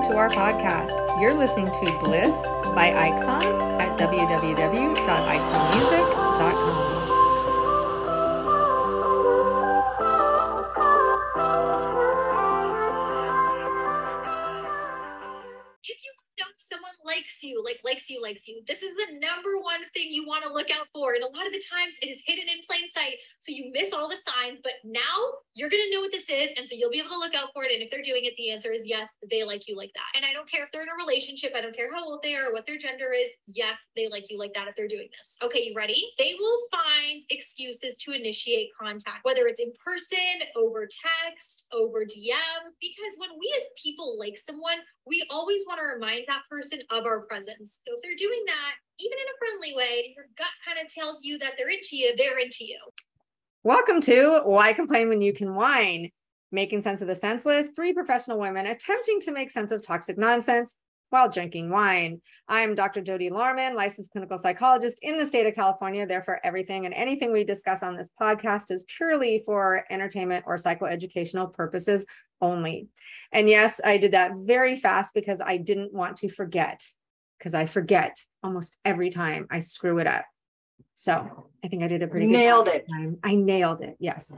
to our podcast. You're listening to Bliss by Ixon at www.ixonmusic.com. Likes you. This is the number one thing you want to look out for. And a lot of the times it is hidden in plain sight. So you miss all the signs, but now you're going to know what this is. And so you'll be able to look out for it. And if they're doing it, the answer is yes, they like you like that. And I don't care if they're in a relationship. I don't care how old they are, what their gender is. Yes, they like you like that if they're doing this. Okay, you ready? They will find excuses to initiate contact, whether it's in person, over text, over DM, because when we as people like someone, we always want to remind that person of our presence. So if they're doing that, even in a friendly way, your gut kind of tells you that they're into you, they're into you. Welcome to Why Complain When You Can Whine? Making sense of the senseless, three professional women attempting to make sense of toxic nonsense while drinking wine. I'm Dr. Jody Lorman, licensed clinical psychologist in the state of California. Therefore, everything and anything we discuss on this podcast is purely for entertainment or psychoeducational purposes only. And yes, I did that very fast because I didn't want to forget, because I forget almost every time I screw it up. So I think I did a pretty good Nailed it. time. I nailed it. Yes.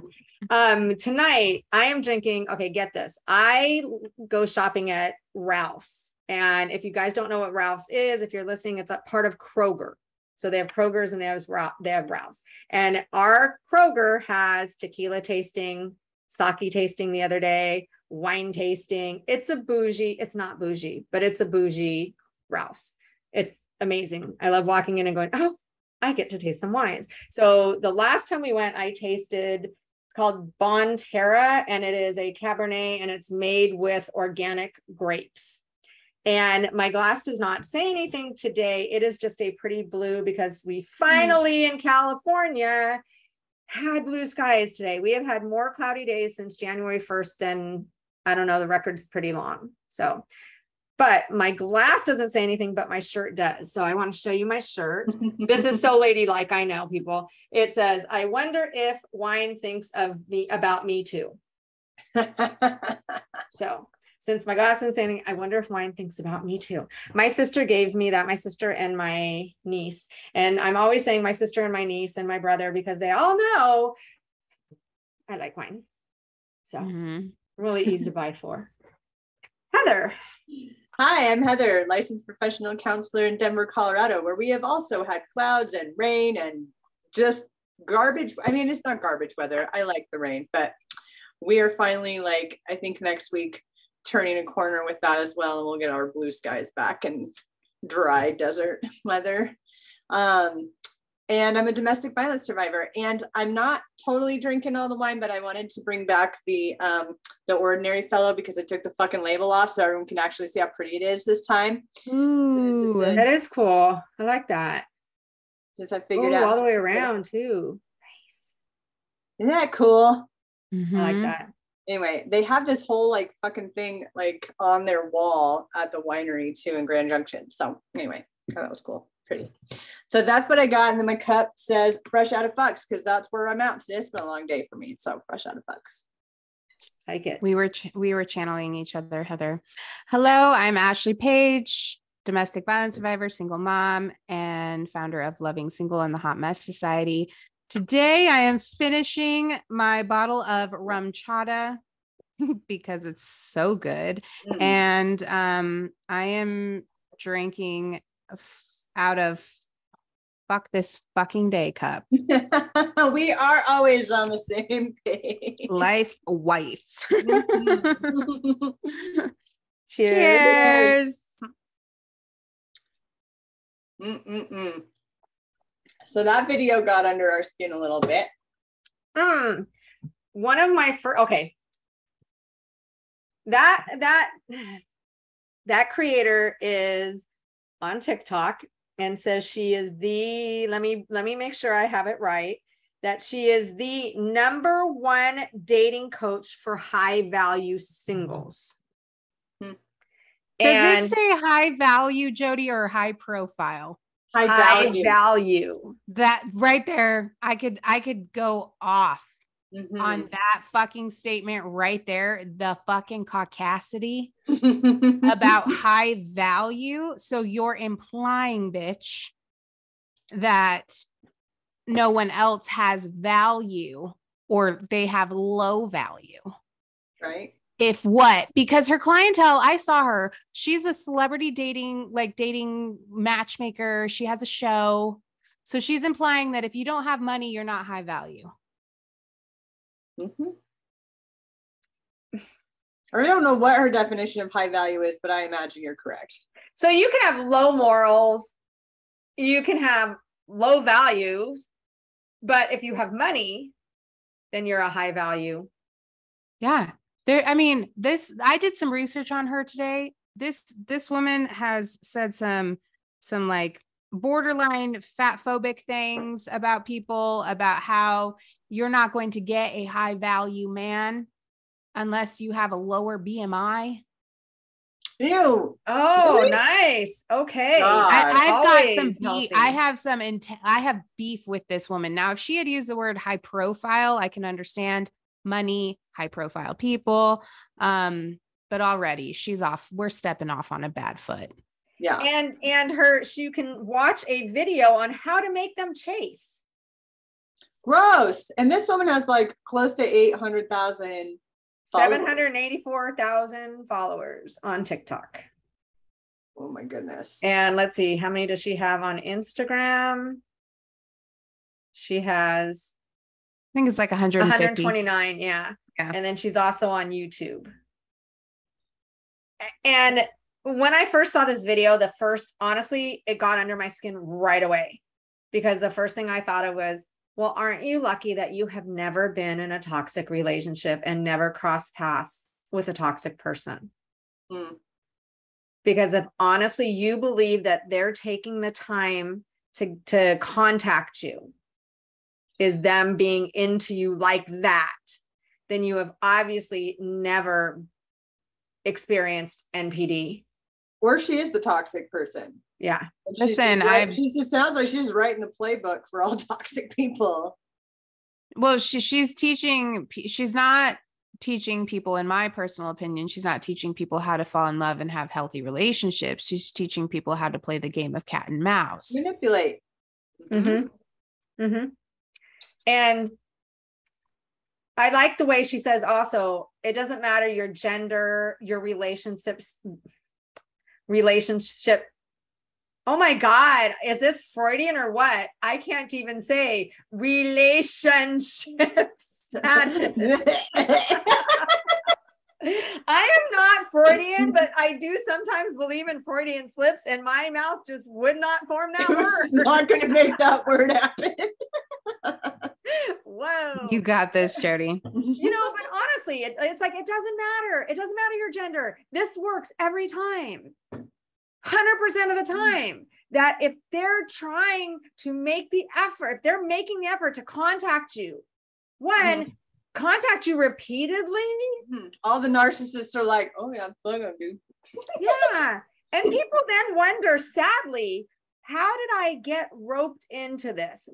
Tonight I am drinking. Okay, get this. I go shopping at Ralph's. And if you guys don't know what Ralph's is, if you're listening, it's a part of Kroger. So they have Kroger's and they have Ralph's. And our Kroger has tequila tasting, sake tasting the other day, wine tasting. It's not bougie, but it's a bougie Ralph's. It's amazing. I love walking in and going, oh, I get to taste some wines. So the last time we went, I tasted, it's called Bon Terra, and it is a Cabernet, and it's made with organic grapes. And my glass does not say anything today. It is just a pretty blue because we finally in California had blue skies today. We have had more cloudy days since January 1st than, I don't know, the record's pretty long. So, but my glass doesn't say anything, but my shirt does. So I want to show you my shirt. This is so ladylike. I know, people. It says, I wonder if wine thinks about me too. So since my glass isn't saying anything, I wonder if wine thinks about me too. My sister gave me that, my sister and my niece. And I'm always saying my sister and my niece and my brother, because they all know I like wine. So really easy to buy for. Heather. Hi, I'm Heather, licensed professional counselor in Denver, Colorado, where we have also had clouds and rain and just garbage. I mean, it's not garbage weather. I like the rain, but we are finally, like, I think next week, turning a corner with that as well. And we'll get our blue skies back and dry desert weather. And I'm a domestic violence survivor, and I'm not totally drinking all the wine, but I wanted to bring back the Ordinary Fellow because I took the fucking label off so everyone can actually see how pretty it is this time. Ooh, that is cool. I like that. Since I figured out all the way around too. Nice. Isn't that cool? I like that. Anyway, they have this whole like fucking thing like on their wall at the winery too in Grand Junction. So anyway, that was cool. Pretty. So that's what I got. And then my cup says fresh out of fucks because that's where I'm at today. It's been a long day for me. So fresh out of fucks. Like it. We were channeling each other, Heather. Hello, I'm Ashley Paige, domestic violence survivor, single mom, and founder of Loving Single and the HautéMess Society. Today I am finishing my bottle of rum chata because it's so good. And I am drinking out of fuck this fucking day cup. We are always on the same page. Life wife. Cheers. So that video got under our skin a little bit. One of my first, okay. That creator is on TikTok and says she is the, let me make sure I have it right, that she is the #1 dating coach for high value singles. Does it say high value, Jody, or high profile? High value. That right there, I could go off Mhm. on that fucking statement right there, the fucking caucasity about high value. So you're implying, bitch, that no one else has value or they have low value. Right. If what? Because her clientele, I saw her. She's a celebrity dating matchmaker. She has a show. So she's implying that if you don't have money, you're not high value. Mm-hmm. I don't know what her definition of high value is, but I imagine you're correct. So you can have low morals, you can have low values, but if you have money, then you're a high value. Yeah. I did some research on her today. This woman has said some like borderline fat phobic things about people, about how you're not going to get a high value man unless you have a lower BMI. Ew. Oh, Really? nice. Okay. I've got some Always beef. healthy. I have beef with this woman. Now, if she had used the word high profile, I can understand money, high profile people. But already she's off. We're stepping off on a bad foot. Yeah. And you can watch a video on how to make them chase. Gross. And this woman has like close to 800,000 784,000 followers on TikTok. Oh my goodness. And let's see, how many does she have on Instagram? She has, I think it's like 150. 129. Yeah. And then she's also on YouTube. And when I first saw this video, honestly, it got under my skin right away, because the first thing I thought of was, well, aren't you lucky that you have never been in a toxic relationship and never crossed paths with a toxic person? Mm. Because if honestly you believe that they're taking the time to contact you is them being into you like that, then you have obviously never experienced NPD. Or she is the toxic person. Yeah. Listen, she just sounds like she's writing the playbook for all toxic people. Well, she's not teaching people, in my personal opinion, she's not teaching people how to fall in love and have healthy relationships. She's teaching people how to play the game of cat and mouse. Manipulate. Mm-hmm. Mm-hmm. And I like the way she says also, it doesn't matter your gender, your relationship. Oh my God, is this Freudian or what? I can't even say relationships. I am not Freudian, but I do sometimes believe in Freudian slips, and my mouth just would not form that word. It's not going to make that word happen. Whoa. You got this, Jody. But honestly, it's like, it doesn't matter. It doesn't matter your gender. This works every time. 100% of the time, that if they're trying to make the effort, if they're making the effort to contact you, contact you repeatedly. All the narcissists are like, oh yeah, I'm gonna do. Yeah. And people then wonder, sadly, how did I get roped into this?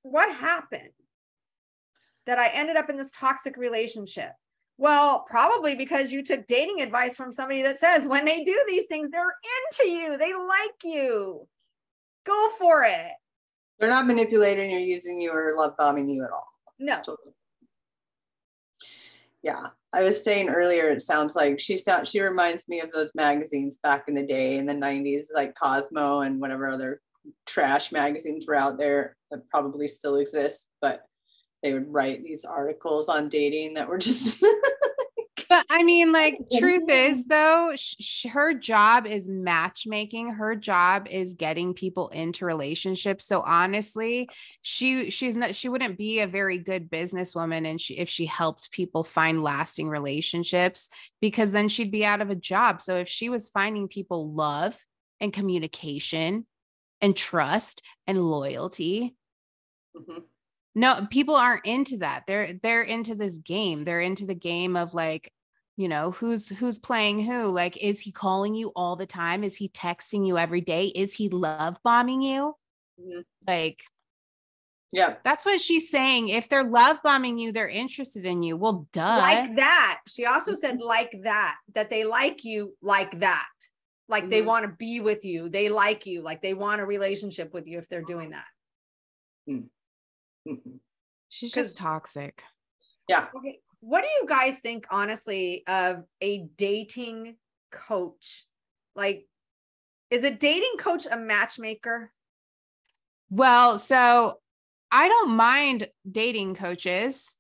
What happened that I ended up in this toxic relationship? Well, probably because you took dating advice from somebody that says when they do these things, they're into you, they like you. Go for it. They're not manipulating or using you or love bombing you at all. No. Yeah. I was saying earlier, it sounds like she reminds me of those magazines back in the day in the 90s, like Cosmo and whatever other trash magazines were out there that probably still exist, but they would write these articles on dating that were just But I mean, like, truth is though, her job is matchmaking. Her job is getting people into relationships. So honestly, she wouldn't be a very good businesswoman if she helped people find lasting relationships, because then she'd be out of a job. So if she was finding people love and communication and trust and loyalty, no, people aren't into that. They're into this game. They're into the game of like, who's playing who? Like, is he calling you all the time? Is he texting you every day? Is he love bombing you? Like, Yeah. That's what she's saying. If they're love bombing you, they're interested in you. Well, duh. Like that. She also said like that they like you like that. Like they want to be with you. They like you. Like they want a relationship with you if they're doing that. She's just toxic. Yeah. Okay. What do you guys think, honestly, of a dating coach? Like, is a dating coach a matchmaker? Well, so I don't mind dating coaches.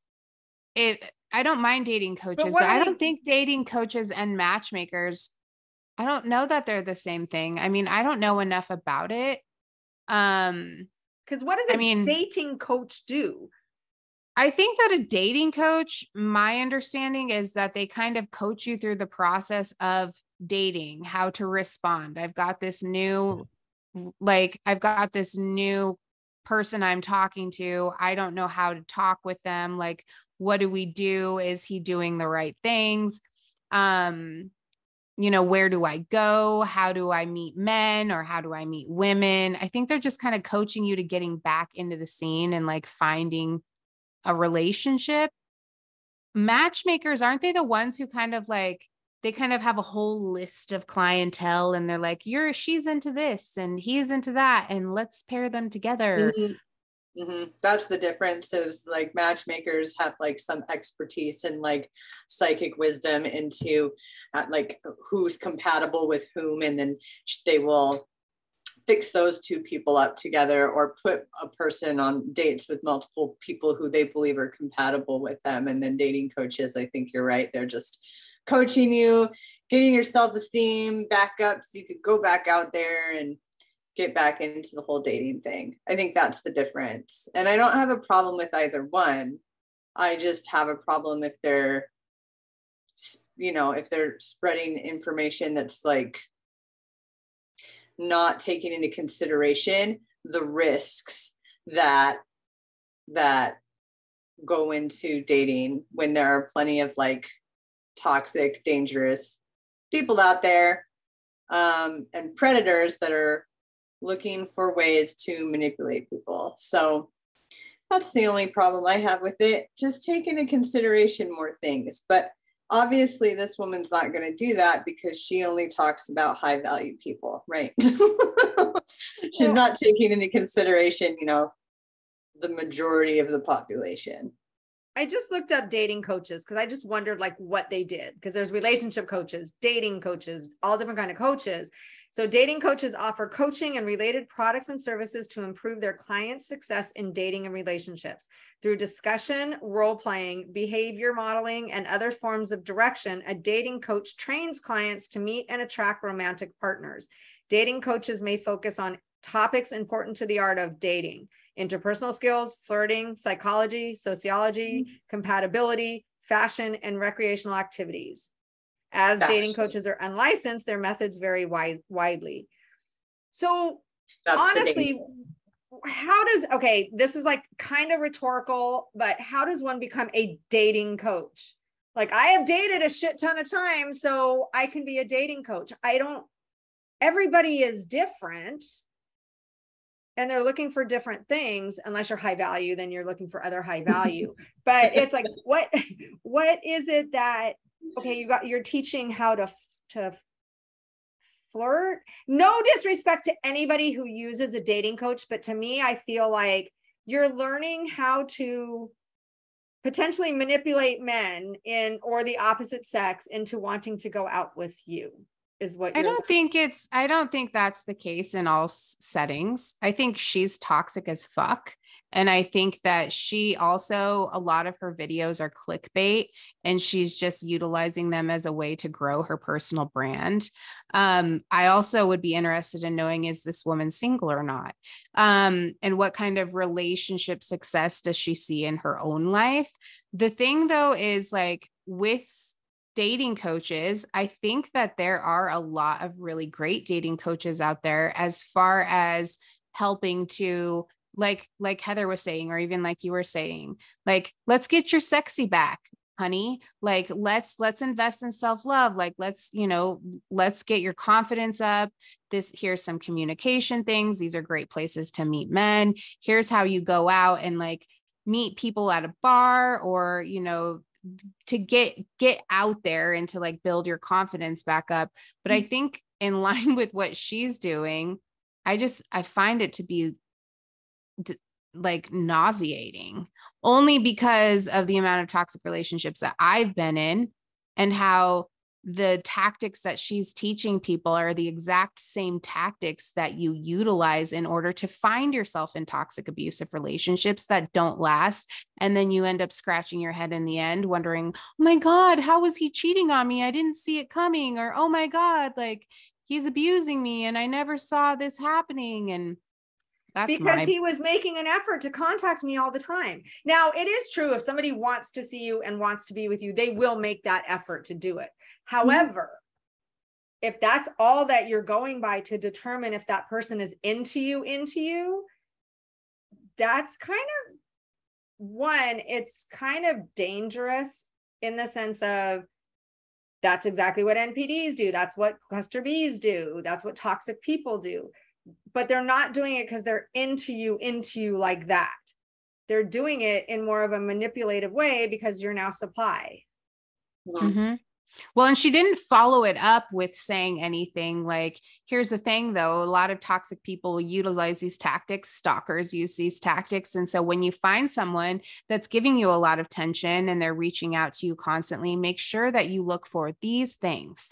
I don't mind dating coaches, but I don't think dating coaches and matchmakers, I don't know that they're the same thing. I mean, I don't know enough about it. Because what does a dating coach do? I think that a dating coach, my understanding is that they kind of coach you through the process of dating, how to respond. I've got this new person I'm talking to. I don't know how to talk with them. Like, what do we do? Is he doing the right things? Where do I go? How do I meet men, or how do I meet women? I think they're just kind of coaching you to getting back into the scene and like finding a relationship. Matchmakers, aren't they the ones who kind of like, they kind of have a whole list of clientele and they're like, she's into this and he's into that, and let's pair them together. That's the difference, is like matchmakers have like some expertise and like psychic wisdom into like who's compatible with whom, and then they will fix those two people up together, or put a person on dates with multiple people who they believe are compatible with them. And then dating coaches, I think you're right, they're just coaching you, getting your self-esteem back up so you could go back out there and get back into the whole dating thing. I think that's the difference. And I don't have a problem with either one. I just have a problem if they're, if they're spreading information that's like not taking into consideration the risks that go into dating, when there are plenty of like toxic, dangerous people out there, and predators that are looking for ways to manipulate people. So that's the only problem I have with it. Just take into consideration more things. But obviously this woman's not going to do that because she only talks about high value people, right? She's not taking into consideration, the majority of the population. I just looked up dating coaches because I just wondered like what they did, because there's relationship coaches, dating coaches, all different kind of coaches. So dating coaches offer coaching and related products and services to improve their clients' success in dating and relationships. Through discussion, role-playing, behavior modeling, and other forms of direction, a dating coach trains clients to meet and attract romantic partners. Dating coaches may focus on topics important to the art of dating: interpersonal skills, flirting, psychology, sociology, compatibility, fashion, and recreational activities. As dating coaches are unlicensed, their methods vary widely. So honestly, this is like kind of rhetorical, but how does one become a dating coach? Like, I have dated a shit ton of times, so I can be a dating coach. Everybody is different. And they're looking for different things. Unless you're high value, then you're looking for other high value. But it's like, what is it that, you're teaching how to flirt? No disrespect to anybody who uses a dating coach, but to me, I feel like you're learning how to potentially manipulate men or the opposite sex into wanting to go out with you. I don't think that's the case in all settings. I think she's toxic as fuck. And I think that a lot of her videos are clickbait, and she's just utilizing them as a way to grow her personal brand. I also would be interested in knowing, is this woman single or not? And what kind of relationship success does she see in her own life? The thing though is, like, with dating coaches, I think that there are a lot of really great dating coaches out there, as far as helping to, like Heather was saying, or even like you were saying, like, let's get your sexy back. honey, like, let's invest in self-love. Like, let's get your confidence up. Here's some communication things. These are great places to meet men. Here's how you go out and like meet people at a bar, or, to get out there and to like build your confidence back up. But I think in line with what she's doing, I find it to be like nauseating, only because of the amount of toxic relationships that I've been in, and how the tactics that she's teaching people are the exact same tactics that you utilize in order to find yourself in toxic, abusive relationships that don't last. And then you end up scratching your head in the end, wondering, oh my God, how was he cheating on me? I didn't see it coming. Or, oh my God, like, he's abusing me and I never saw this happening. And because he was making an effort to contact me all the time. Now, it is true, if somebody wants to see you and wants to be with you, they will make that effort to do it. However, if that's all that you're going by to determine if that person is into you, that's kind of it's kind of dangerous, in the sense of that's exactly what NPDs do. That's what cluster Bs do. That's what toxic people do. But they're not doing it because they're into you like that. They're doing it in more of a manipulative way because you're now supply. Mm-hmm. Well, and she didn't follow it up with saying anything like, here's the thing though, a lot of toxic people utilize these tactics. Stalkers use these tactics. And so when you find someone that's giving you a lot of tension and they're reaching out to you constantly, make sure that you look for these things.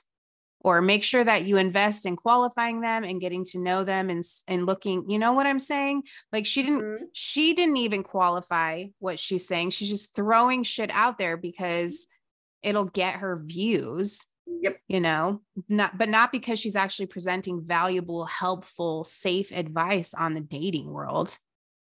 Or make sure that you invest in qualifying them and getting to know them and looking, you know what I'm saying? Like, she didn't even qualify what she's saying. She's just throwing shit out there because it'll get her views, not because she's actually presenting valuable, helpful, safe advice on the dating world.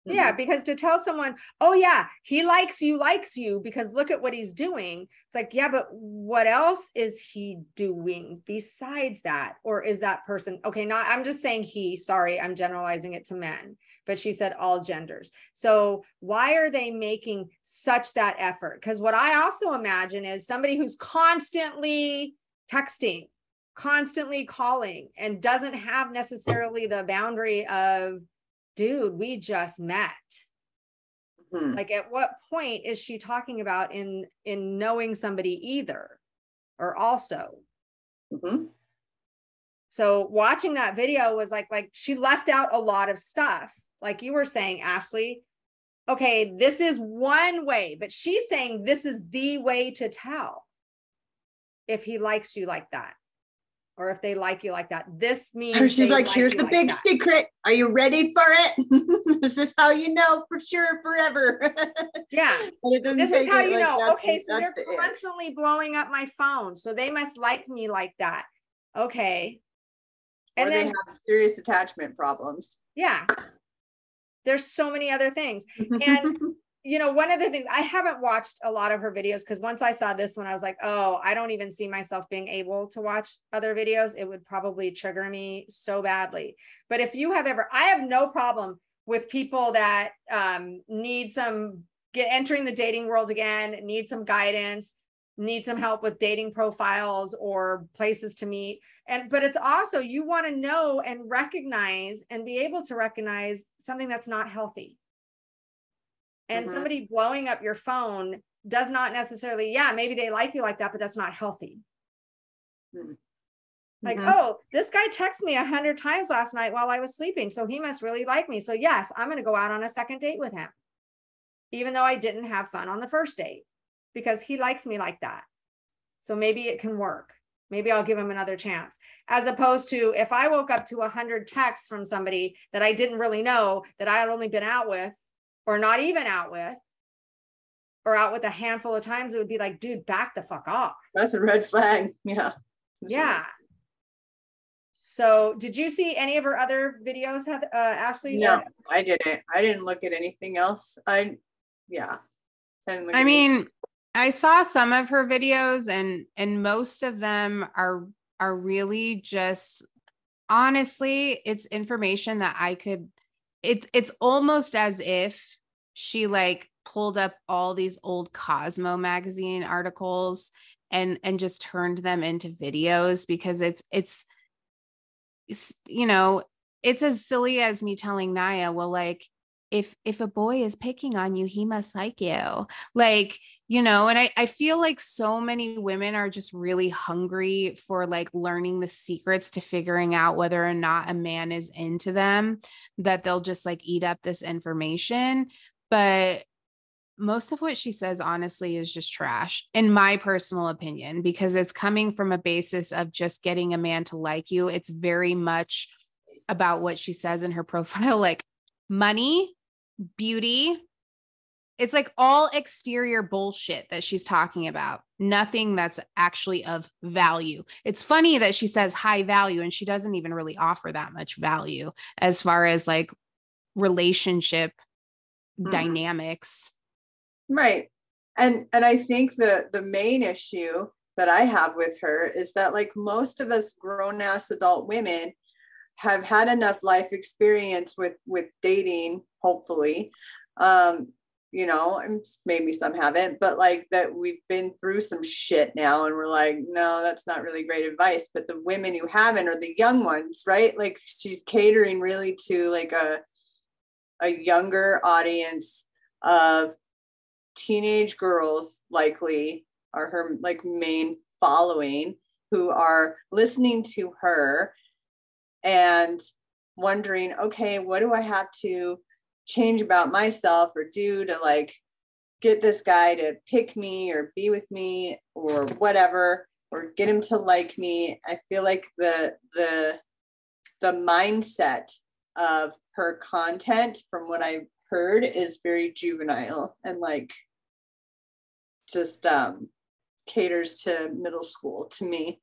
Yeah, because to tell someone, oh yeah, he likes you because look at what he's doing. It's like, yeah, but what else is he doing besides that? Or is that person, okay, I'm just saying sorry, I'm generalizing it to men, but she said all genders. So why are they making such that effort? Because what I also imagine is somebody who's constantly texting, constantly calling, and doesn't have necessarily the boundary of, dude, we just met. Mm-hmm. Like, at what point is she talking about in knowing somebody either, or also? Mm-hmm. So watching that video was like she left out a lot of stuff. Like you were saying, Ashley, okay, this is one way, but she's saying this is the way to tell if he likes you like that. Or if they like you like that. This means she's like, here's the big secret. Are you ready for it? This is how you know for sure forever. Yeah. This is how you know. Okay, so they're constantly blowing up my phone. So they must like me like that. Okay. And then they have serious attachment problems. Yeah. There's so many other things. And one of the things, I haven't watched a lot of her videos because once I saw this one, I was like, oh, I don't even see myself being able to watch other videos. It would probably trigger me so badly. But if you have I have no problem with people that need entering the dating world again, need some guidance, need some help with dating profiles or places to meet. But it's also, you want to know and recognize and be able to recognize something that's not healthy. And somebody blowing up your phone does not necessarily, maybe they like you like that, but that's not healthy. Mm-hmm. Like, oh, this guy texted me 100 times last night while I was sleeping, so he must really like me. So yes, I'm going to go out on a second date with him, even though I didn't have fun on the first date, because he likes me like that. So maybe it can work. Maybe I'll give him another chance. As opposed to if I woke up to 100 texts from somebody that I didn't really know, that I had only been out with, or not even out with, or out with a handful of times, it would be like, dude, back the fuck off. That's a red flag. Yeah. Yeah. So did you see any of her other videos, Ashley? No, I didn't. I didn't look at anything else. I mean, I saw some of her videos and most of them are really just, honestly, it's information that I could, it's almost as if she like pulled up all these old Cosmo magazine articles and just turned them into videos, because it's you know, it's as silly as me telling Naya, well, like, if a boy is picking on you, he must like you. Like, and I feel like so many women are just really hungry for like learning the secrets to figuring out whether or not a man is into them, that they'll just like eat up this information. But most of what she says, honestly, is just trash, in my personal opinion, because it's coming from a basis of just getting a man to like you. It's very much about what she says in her profile, like money, beauty. It's like all exterior bullshit that she's talking about. Nothing that's actually of value. It's funny that she says high value, and she doesn't even really offer that much value as far as like relationship dynamics. Right. And I think the main issue that I have with her is that, like, most of us grown ass adult women have had enough life experience with dating, hopefully. And maybe some haven't, but like that we've been through some shit now, and we're like, no, that's not really great advice. But the women who haven't are the young ones, right? Like, she's catering really to like a younger audience of teenage girls, likely are her like main following, who are listening to her and wondering, okay, what do I have to change about myself or do to like get this guy to pick me or be with me or whatever, or get him to like me. I feel like the mindset of her content, from what I've heard, is very juvenile and like just caters to middle school to me.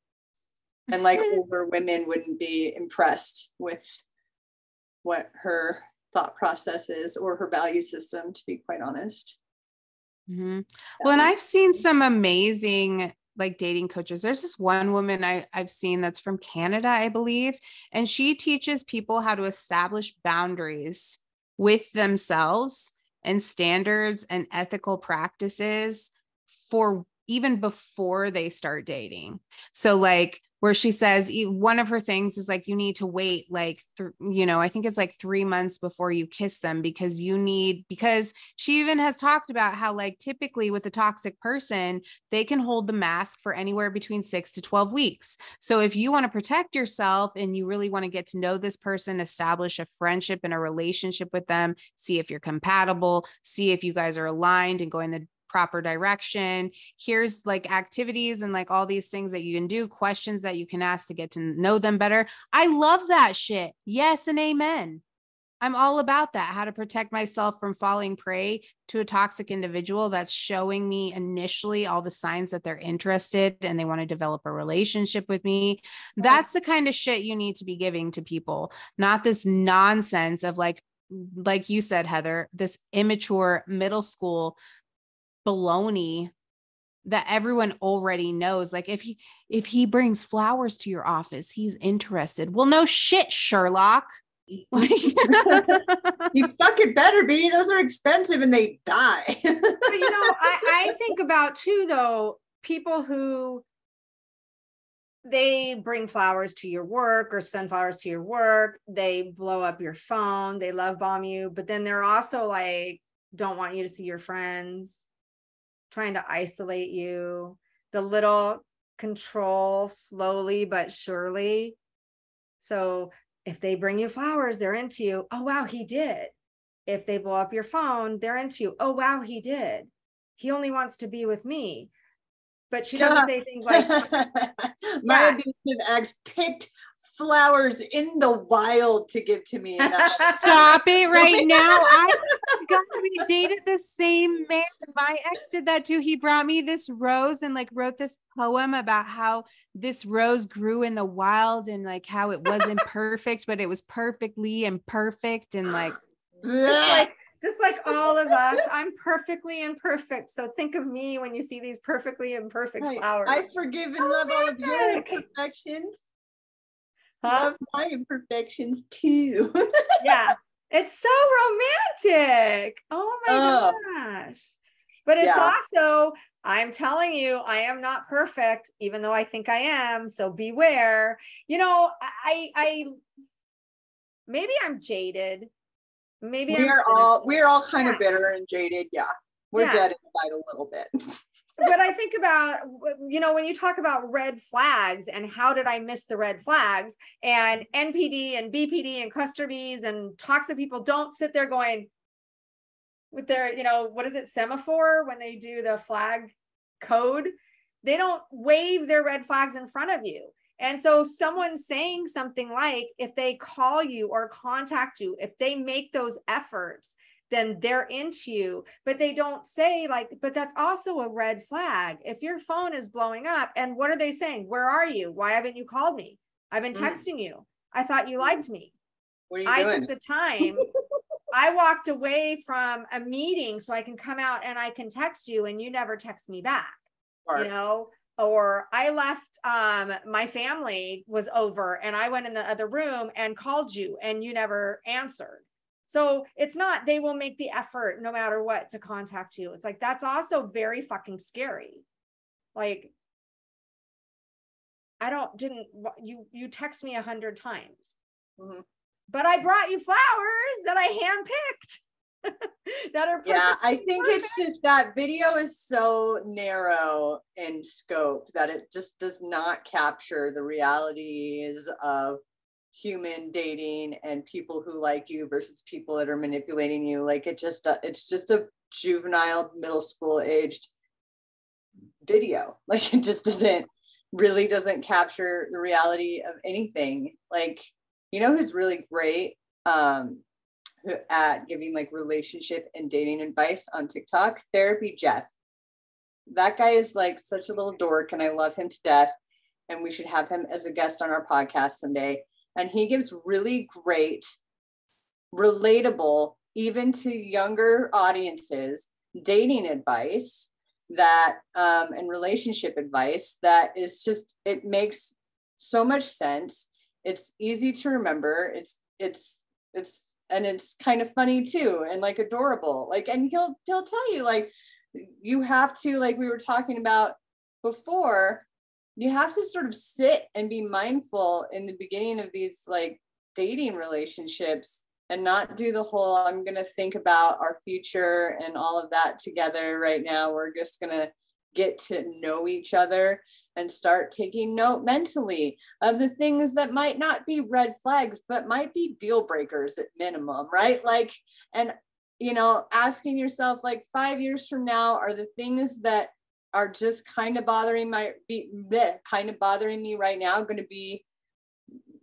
And like older women wouldn't be impressed with what her thought process is or her value system, to be quite honest. Mm-hmm. Well, and I've seen some amazing like dating coaches. There's this one woman I've seen that's from Canada, I believe, and she teaches people how to establish boundaries with themselves and standards and ethical practices for even before they start dating. So like, where she says one of her things is like, you need to wait like, I think it's like 3 months before you kiss them, because she even has talked about how like typically with a toxic person, they can hold the mask for anywhere between 6 to 12 weeks. So if you want to protect yourself and you really want to get to know this person, establish a friendship and a relationship with them, see if you're compatible, see if you guys are aligned and going the proper direction. Here's like activities and like all these things that you can do, questions that you can ask to get to know them better. I love that shit. Yes and amen. I'm all about that. How to protect myself from falling prey to a toxic individual that's showing me initially all the signs that they're interested and they want to develop a relationship with me. That's the kind of shit you need to be giving to people, not this nonsense of like you said, Heather, this immature middle school baloney that everyone already knows. Like if he brings flowers to your office, he's interested. Well, no shit, Sherlock. Like, you fucking better be. Those are expensive and they die. But I think about too, though, people who they bring flowers to your work or send flowers to your work, they blow up your phone, they love bomb you, but then they're also like, don't want you to see your friends, trying to isolate you, the little control slowly but surely. So if they bring you flowers, they're into you. Oh, wow, he did. If they blow up your phone, they're into you. Oh, wow, he did. He only wants to be with me. But she doesn't say things like, my abusive ex picked flowers in the wild to give to me. Stop it right now. We dated the same man. My ex did that too. He brought me this rose and like wrote this poem about how this rose grew in the wild and like how it wasn't perfect, but it was perfectly imperfect and like just like all of us, I'm perfectly imperfect. So think of me when you see these perfectly imperfect flowers. I forgive and love all of your imperfections. Love my imperfections too. Yeah. It's so romantic. Oh my gosh. But it's also, I'm telling you, I am not perfect, even though I think I am. So beware. You know, I maybe I'm jaded. Maybe we are all kind of bitter and jaded. Yeah. We're dead inside a little bit. But I think about, you know, when you talk about red flags and how did I miss the red flags, and NPD and BPD and cluster Bs and toxic people don't sit there going with their, you know, what is it, semaphore, when they do the flag code, they don't wave their red flags in front of you. And so someone saying something like, if they call you or contact you, if they make those efforts, then they're into you. But they don't say like, but that's also a red flag. If your phone is blowing up, and what are they saying? Where are you? Why haven't you called me? I've been texting you. I thought you liked me. What are you doing? I took the time. I walked away from a meeting so I can come out and I can text you, and you never text me back, you know, or I left, my family was over and I went in the other room and called you and you never answered. So it's not, they will make the effort no matter what to contact you. It's like, that's also very fucking scary. Like, you text me 100 times, but I brought you flowers that I handpicked that are perfect. Yeah, I think it's just that video is so narrow in scope that it just does not capture the realities of human dating and people who like you versus people that are manipulating you. Like it's just a juvenile middle school aged video. Like it just doesn't capture the reality of anything. Like, you know who's really great at giving like relationship and dating advice on TikTok? Therapy Jeff. That guy is like such a little dork and I love him to death, and we should have him as a guest on our podcast someday. And he gives really great, relatable, even to younger audiences, dating advice that and relationship advice that is just, it makes so much sense. It's easy to remember. It's kind of funny too, and like adorable. Like, and he'll tell you like, you have to, like we were talking about before, you have to sort of sit and be mindful in the beginning of these like dating relationships and not do the whole, I'm going to think about our future and all of that together right now. We're just going to get to know each other and start taking note mentally of the things that might not be red flags, but might be deal breakers at minimum, right? Like, and, you know, asking yourself like 5 years from now, are the things that are just kind of bothering me right now going to be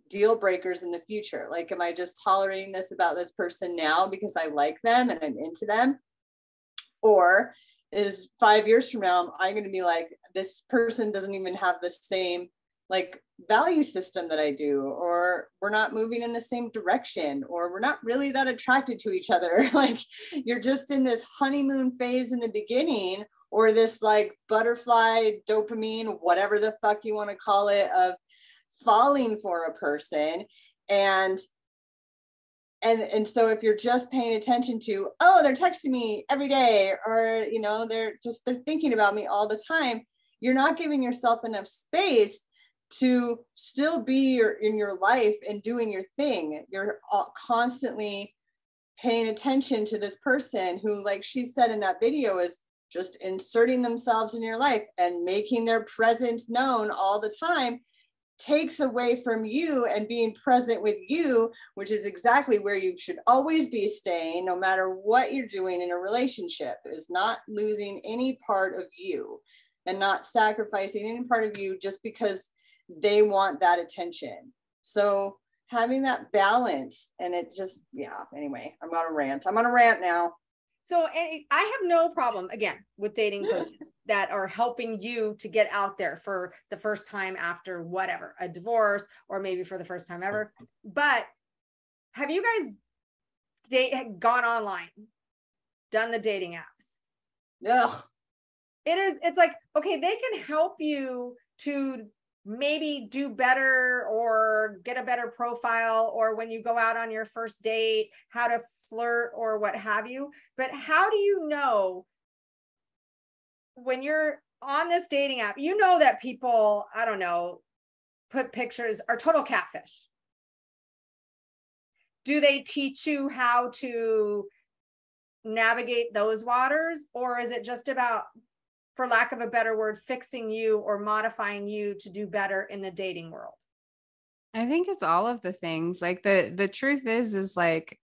deal breakers in the future? Like, am I just tolerating this about this person now because I like them and I'm into them? Or is 5 years from now, I'm going to be like, this person doesn't even have the same like value system that I do, or we're not moving in the same direction, or we're not really that attracted to each other. Like, you're just in this honeymoon phase in the beginning, or this like butterfly dopamine, whatever the fuck you want to call it, of falling for a person. And so if you're just paying attention to, oh, they're texting me every day, or, you know, they're thinking about me all the time, you're not giving yourself enough space to still be in your life and doing your thing. You're constantly paying attention to this person who, like she said in that video, is just inserting themselves in your life and making their presence known all the time, takes away from you and being present with you, which is exactly where you should always be staying, no matter what you're doing in a relationship, is not losing any part of you and not sacrificing any part of you just because they want that attention. So having that balance, and it just, yeah, anyway, I'm on a rant now. So I have no problem, again, with dating coaches that are helping you to get out there for the first time after whatever, a divorce, or maybe for the first time ever. But have you guys gone online, done the dating apps? Ugh. It's like, okay, they can help you to maybe do better or get a better profile, or when you go out on your first date, how to flirt or what have you. But how do you know when you're on this dating app, you know that people, I don't know, put pictures are total catfish? Do they teach you how to navigate those waters, or is it just about, for lack of a better word, fixing you or modifying you to do better in the dating world? I think it's all of the things. Like the truth is like,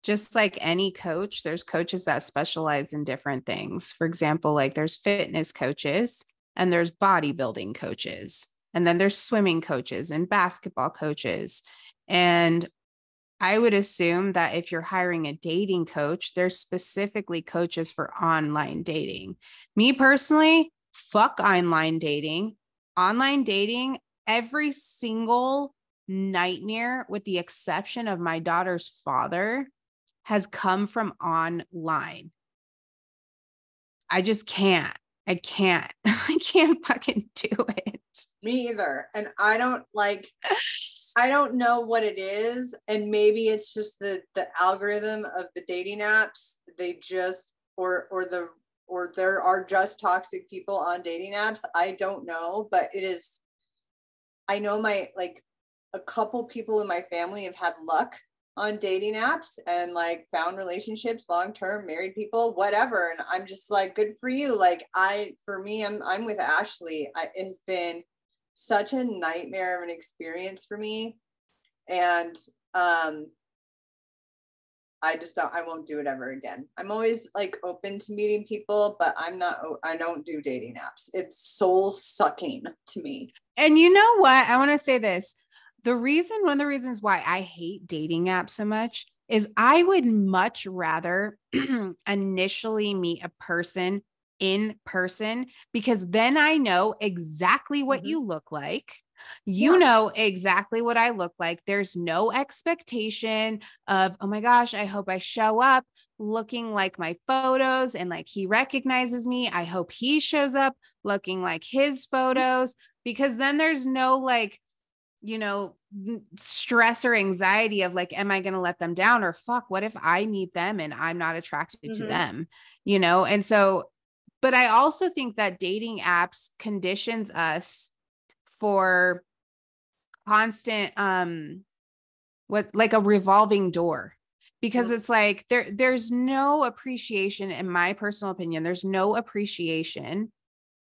just like any coach, there's coaches that specialize in different things. For example, like there's fitness coaches and there's bodybuilding coaches, and then there's swimming coaches and basketball coaches. And I would assume that if you're hiring a dating coach, there's specifically coaches for online dating. Me personally, fuck online dating. Online dating, every single nightmare, with the exception of my daughter's father, has come from online. I just can't. I can't fucking do it. Me either. And I don't know what it is. And maybe it's just the algorithm of the dating apps. They just, or there are just toxic people on dating apps. I don't know, but it is, I know a couple people in my family have had luck on dating apps and like found relationships, long-term, married people, whatever. And I'm just like, good for you. Like for me, I'm with Ashley. It has been such a nightmare of an experience for me. And I won't do it ever again. I'm always like open to meeting people, but I don't do dating apps. It's soul sucking to me. And you know what? I want to say this. One of the reasons why I hate dating apps so much is I would much rather initially meet a person in person, because then I know exactly what you look like. You know exactly what I look like. There's no expectation of, oh my gosh, I hope I show up looking like my photos and like he recognizes me. I hope he shows up looking like his photos, because then there's no like, stress or anxiety of like, am I going to let them down? Or fuck, what if I meet them and I'm not attracted to them, And so, but I also think that dating apps conditions us for constant, like a revolving door, because it's like, there's no appreciation, in my personal opinion, there's no appreciation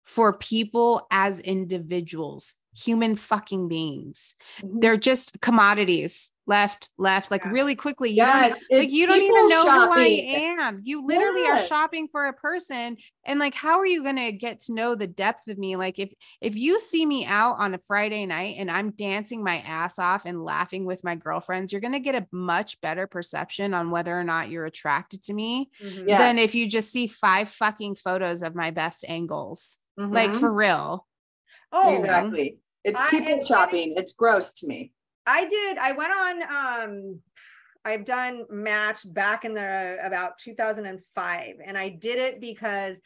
for people as individuals, human fucking beings. They're just commodities, left, like really quickly. You don't even know who I am. You literally are shopping for a person. And like, how are you going to get to know the depth of me? Like if you see me out on a Friday night and I'm dancing my ass off and laughing with my girlfriends, you're going to get a much better perception on whether or not you're attracted to me than if you just see 5 fucking photos of my best angles. Like for real. Oh, exactly. It's people shopping. It's gross to me. I went on, I've done Match back in about 2005. And I did it because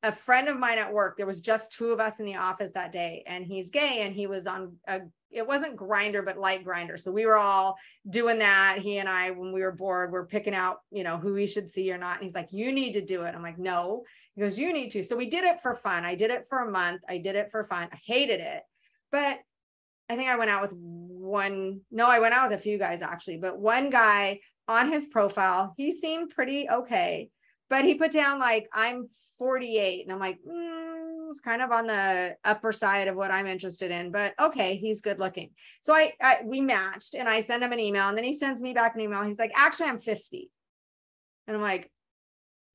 a friend of mine at work, there was just 2 of us in the office that day, and he's gay, and he was on it wasn't Grindr, but light Grindr. So we were all doing that. He and I, when we were bored, we're picking out, who we should see or not. And he's like, you need to do it. I'm like, no. He goes, you need to. So we did it for fun. I did it for a month. I did it for fun. I hated it. But I think I went out with a few guys actually, but one guy on his profile, he seemed pretty okay, but he put down like, I'm 48. And I'm like, it's kind of on the upper side of what I'm interested in, but okay, he's good looking. So we matched, and I send him an email, and then he sends me back an email. He's like, actually, I'm 50. And I'm like,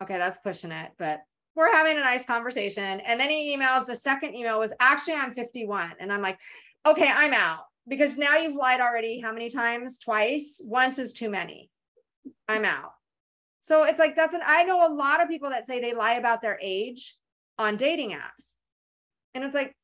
okay, that's pushing it, but we're having a nice conversation. And then he emails, the second email was, actually, I'm 51. And I'm like, okay, I'm out, because now you've lied already. How many times? Twice. Once is too many. I'm out. So it's like, I know a lot of people that say they lie about their age on dating apps. And it's like,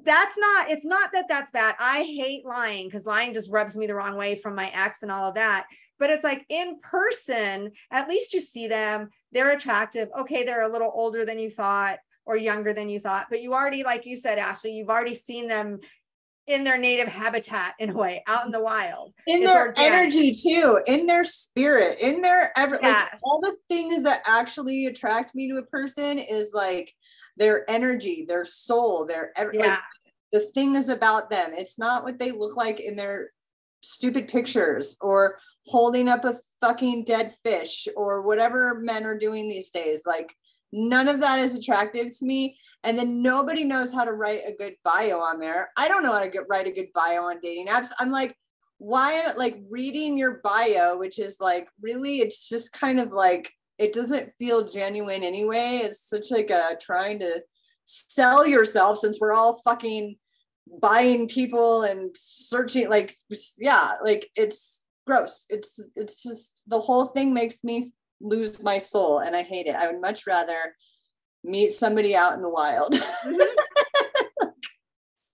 it's not that that's bad. I hate lying, because lying just rubs me the wrong way from my ex and all of that. But it's like, in person, at least you see them. They're attractive. Okay, they're a little older than you thought or younger than you thought. But you already, like you said, Ashley, you've already seen them in their native habitat in a way, out in the wild. In It's their organic. energy too, in their spirit, in their like Yes. all the things that actually attract me to a person is like their energy, their soul, like the things about them. It's not what they look like in their stupid pictures or holding up a fucking dead fish or whatever men are doing these days. Like none of that is attractive to me. And then nobody knows how to write a good bio on there. I don't know how to write a good bio on dating apps. I'm like, why, like reading your bio, which is like, really, it's just kind of like, it doesn't feel genuine anyway. It's such like a trying to sell yourself, since we're all fucking buying people and searching, like, yeah, like it's gross. It's just, the whole thing makes me lose my soul and I hate it. I would much rather meet somebody out in the wild.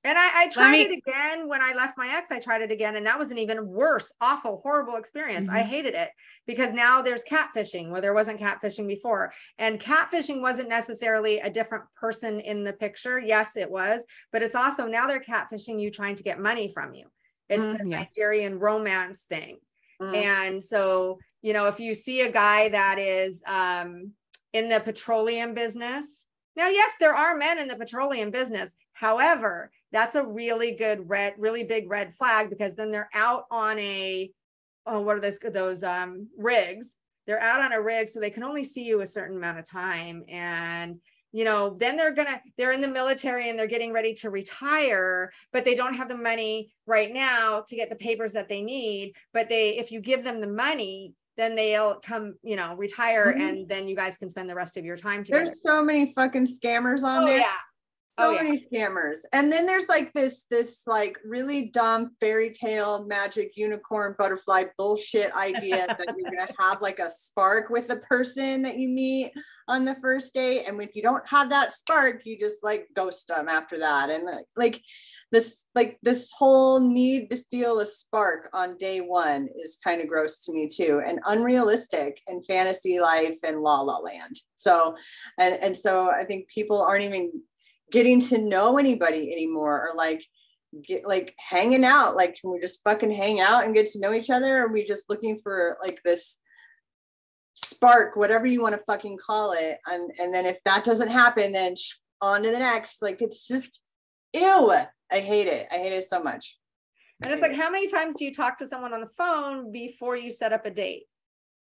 And I tried it again when I left my ex. I tried it again, and that was an even worse, awful, horrible experience. I hated it because now there's catfishing where there wasn't catfishing before. And catfishing wasn't necessarily a different person in the picture. Yes, it was, but it's also now they're catfishing you, trying to get money from you. It's the Nigerian romance thing. And so, you know, if you see a guy that is in the petroleum business, now, yes, there are men in the petroleum business. However, that's a really big red flag, because then they're out on what are those rigs? They're out on a rig, so they can only see you a certain amount of time. And, you know, then they're in the military and they're getting ready to retire, but they don't have the money right now to get the papers that they need. But if you give them the money, then they'll come, you know, retire, and then you guys can spend the rest of your time together. There's so many fucking scammers on there. Yeah. So many scammers. And then there's like this like really dumb fairy tale magic unicorn butterfly bullshit idea that you're gonna have like a spark with the person that you meet on the first date, and if you don't have that spark, you just like ghost them after that. And like this whole need to feel a spark on day one is kind of gross to me too, and unrealistic in fantasy life and La La Land. So and so I think people aren't even getting to know anybody anymore, or like hanging out. Like, can we just fucking hang out and get to know each other? Or are we just looking for like this spark, whatever you want to fucking call it? And then if that doesn't happen, then on to the next. Like, it's just ew. I hate it. I hate it so much. And it's like, how many times do you talk to someone on the phone before you set up a date?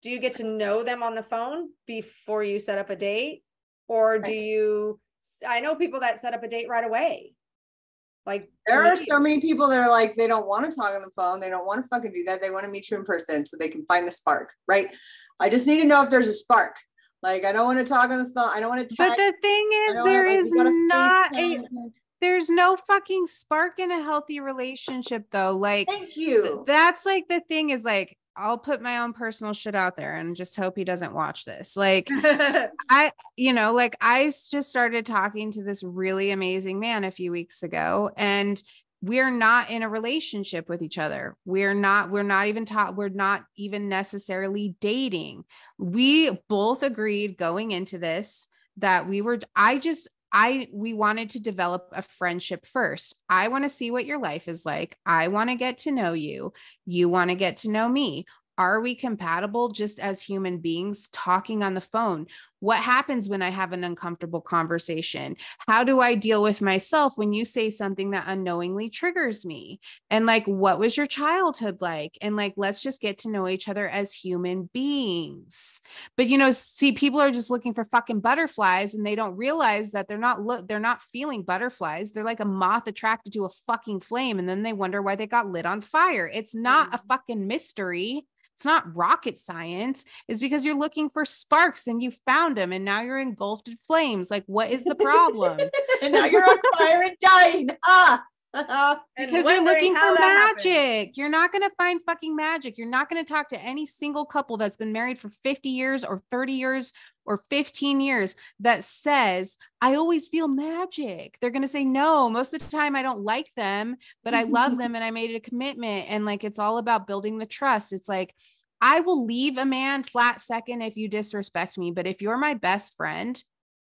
Do you get to know them on the phone before you set up a date? Or do you, I know people that set up a date right away. Like, there are so many people that are like, they don't want to talk on the phone. They don't want to fucking do that. They want to meet you in person so they can find the spark, right? I just need to know if there's a spark. Like, I don't want to talk on the phone. I don't want to text. But the thing is, there's no fucking spark in a healthy relationship though. Like, thank you. That's like the thing is, like, I'll put my own personal shit out there and just hope he doesn't watch this. Like, I just started talking to this really amazing man a few weeks ago, and we're not in a relationship with each other. We're not even necessarily dating. We both agreed going into this that we wanted to develop a friendship first. I want to see what your life is like. I want to get to know you. You want to get to know me. Are we compatible just as human beings talking on the phone? What happens when I have an uncomfortable conversation? How do I deal with myself when you say something that unknowingly triggers me? And like, what was your childhood like? And like, let's just get to know each other as human beings. But, you know, see, people are just looking for fucking butterflies, and they don't realize that they're not feeling butterflies. They're like a moth attracted to a fucking flame. And then they wonder why they got lit on fire. It's not a fucking mystery. It's not rocket science. It's because you're looking for sparks and you found them, and now you're engulfed in flames. Like, what is the problem? And now you're on fire and dying. Because you're looking for magic. You're not going to find fucking magic. You're not going to talk to any single couple that's been married for 50 years or 30 years or 15 years that says, I always feel magic. They're going to say, no, most of the time I don't like them, but I love them and I made a commitment. And like, it's all about building the trust. It's like, I will leave a man flat second if you disrespect me. But if you're my best friend,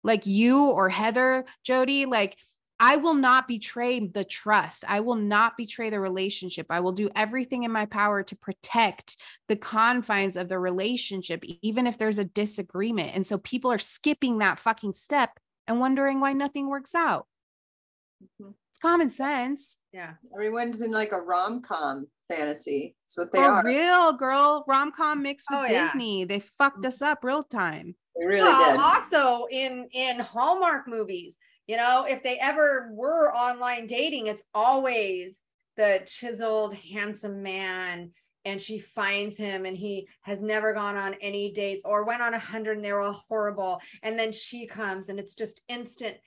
like you or Heather, Jody, like, I will not betray the trust. I will not betray the relationship. I will do everything in my power to protect the confines of the relationship, even if there's a disagreement. And so people are skipping that fucking step and wondering why nothing works out. It's common sense. Yeah. Everyone's in like a rom-com fantasy. That's what they For are. real, girl. Rom-com mixed with Oh, yeah. Disney. They fucked us up real time. They really did. Also in Hallmark movies, you know, if they ever were online dating, it's always the chiseled, handsome man, and she finds him and he has never gone on any dates or went on 100 and they were all horrible. And then she comes and it's just instant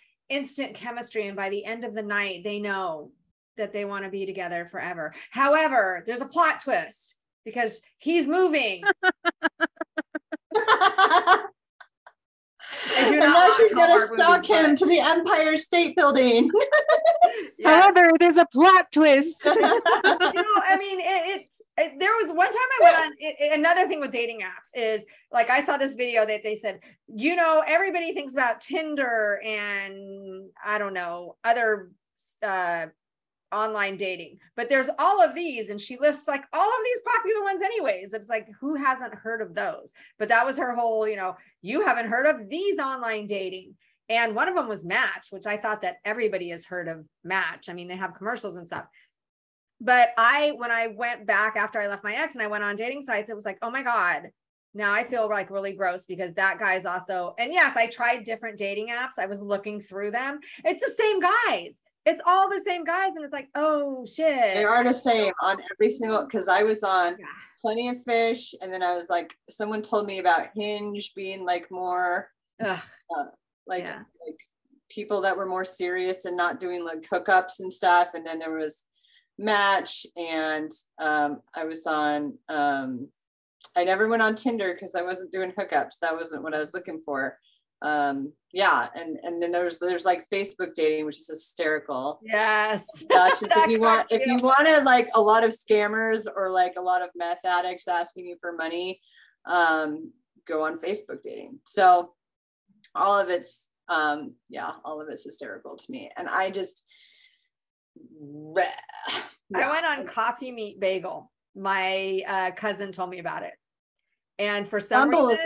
chemistry. And by the end of the night, they know that they want to be together forever. However, there's a plot twist because he's moving. And now she's gonna stalk him to the Empire State Building. Yes. However, there's a plot twist. You know, I mean, there was one time I went on another thing with dating apps is like, I saw this video that they said, you know, everybody thinks about Tinder and I don't know, other online dating, but there's all of these, and she lists like all of these popular ones anyways. It's like, who hasn't heard of those? But that was her whole, you know, you haven't heard of these online dating. And one of them was Match, which I thought that everybody has heard of Match. I mean, they have commercials and stuff. But when I went back after I left my ex and I went on dating sites, it was like, oh my God, now I feel like really gross because that guy's also, and yes, I tried different dating apps. I was looking through them. It's the same guys. It's all the same guys. And it's like, oh shit. They are the same on every single, because I was on Plenty of Fish. And then I was like, someone told me about Hinge being like more like people that were more serious and not doing like hookups and stuff. And then there was Match, and I was on, I never went on Tinder because I wasn't doing hookups. That wasn't what I was looking for. And then there's like Facebook dating, which is hysterical. Yes. That's just if you wanted like a lot of scammers or like a lot of meth addicts asking you for money, go on Facebook dating. So all of it's hysterical to me. And I just I went on Coffee Meet Bagel. My cousin told me about it. And for some reason,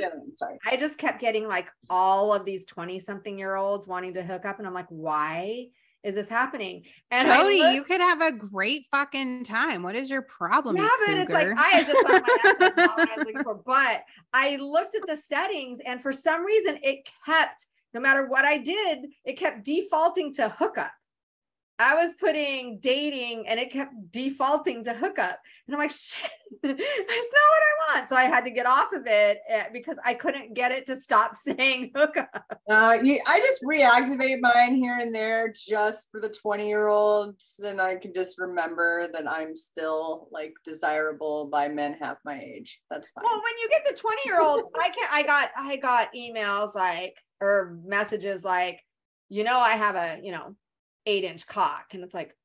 I just kept getting like all of these 20-something-year-olds wanting to hook up. And I'm like, why is this happening? And Jody, you could have a great fucking time. What is your problem? Yeah, but it's like, I had just left my ex not what I was looking for. But I looked at the settings, and for some reason it kept, no matter what I did, it kept defaulting to hookup. I was putting dating and it kept defaulting to hookup. And I'm like, shit, that's not what I want. So I had to get off of it because I couldn't get it to stop saying hookup. I just reactivate mine here and there just for the 20-year-olds. And I can just remember that I'm still like desirable by men half my age. That's fine. Well, when you get the 20-year-olds, I got emails like, or messages like, you know, I have a, 8-inch cock. And it's like,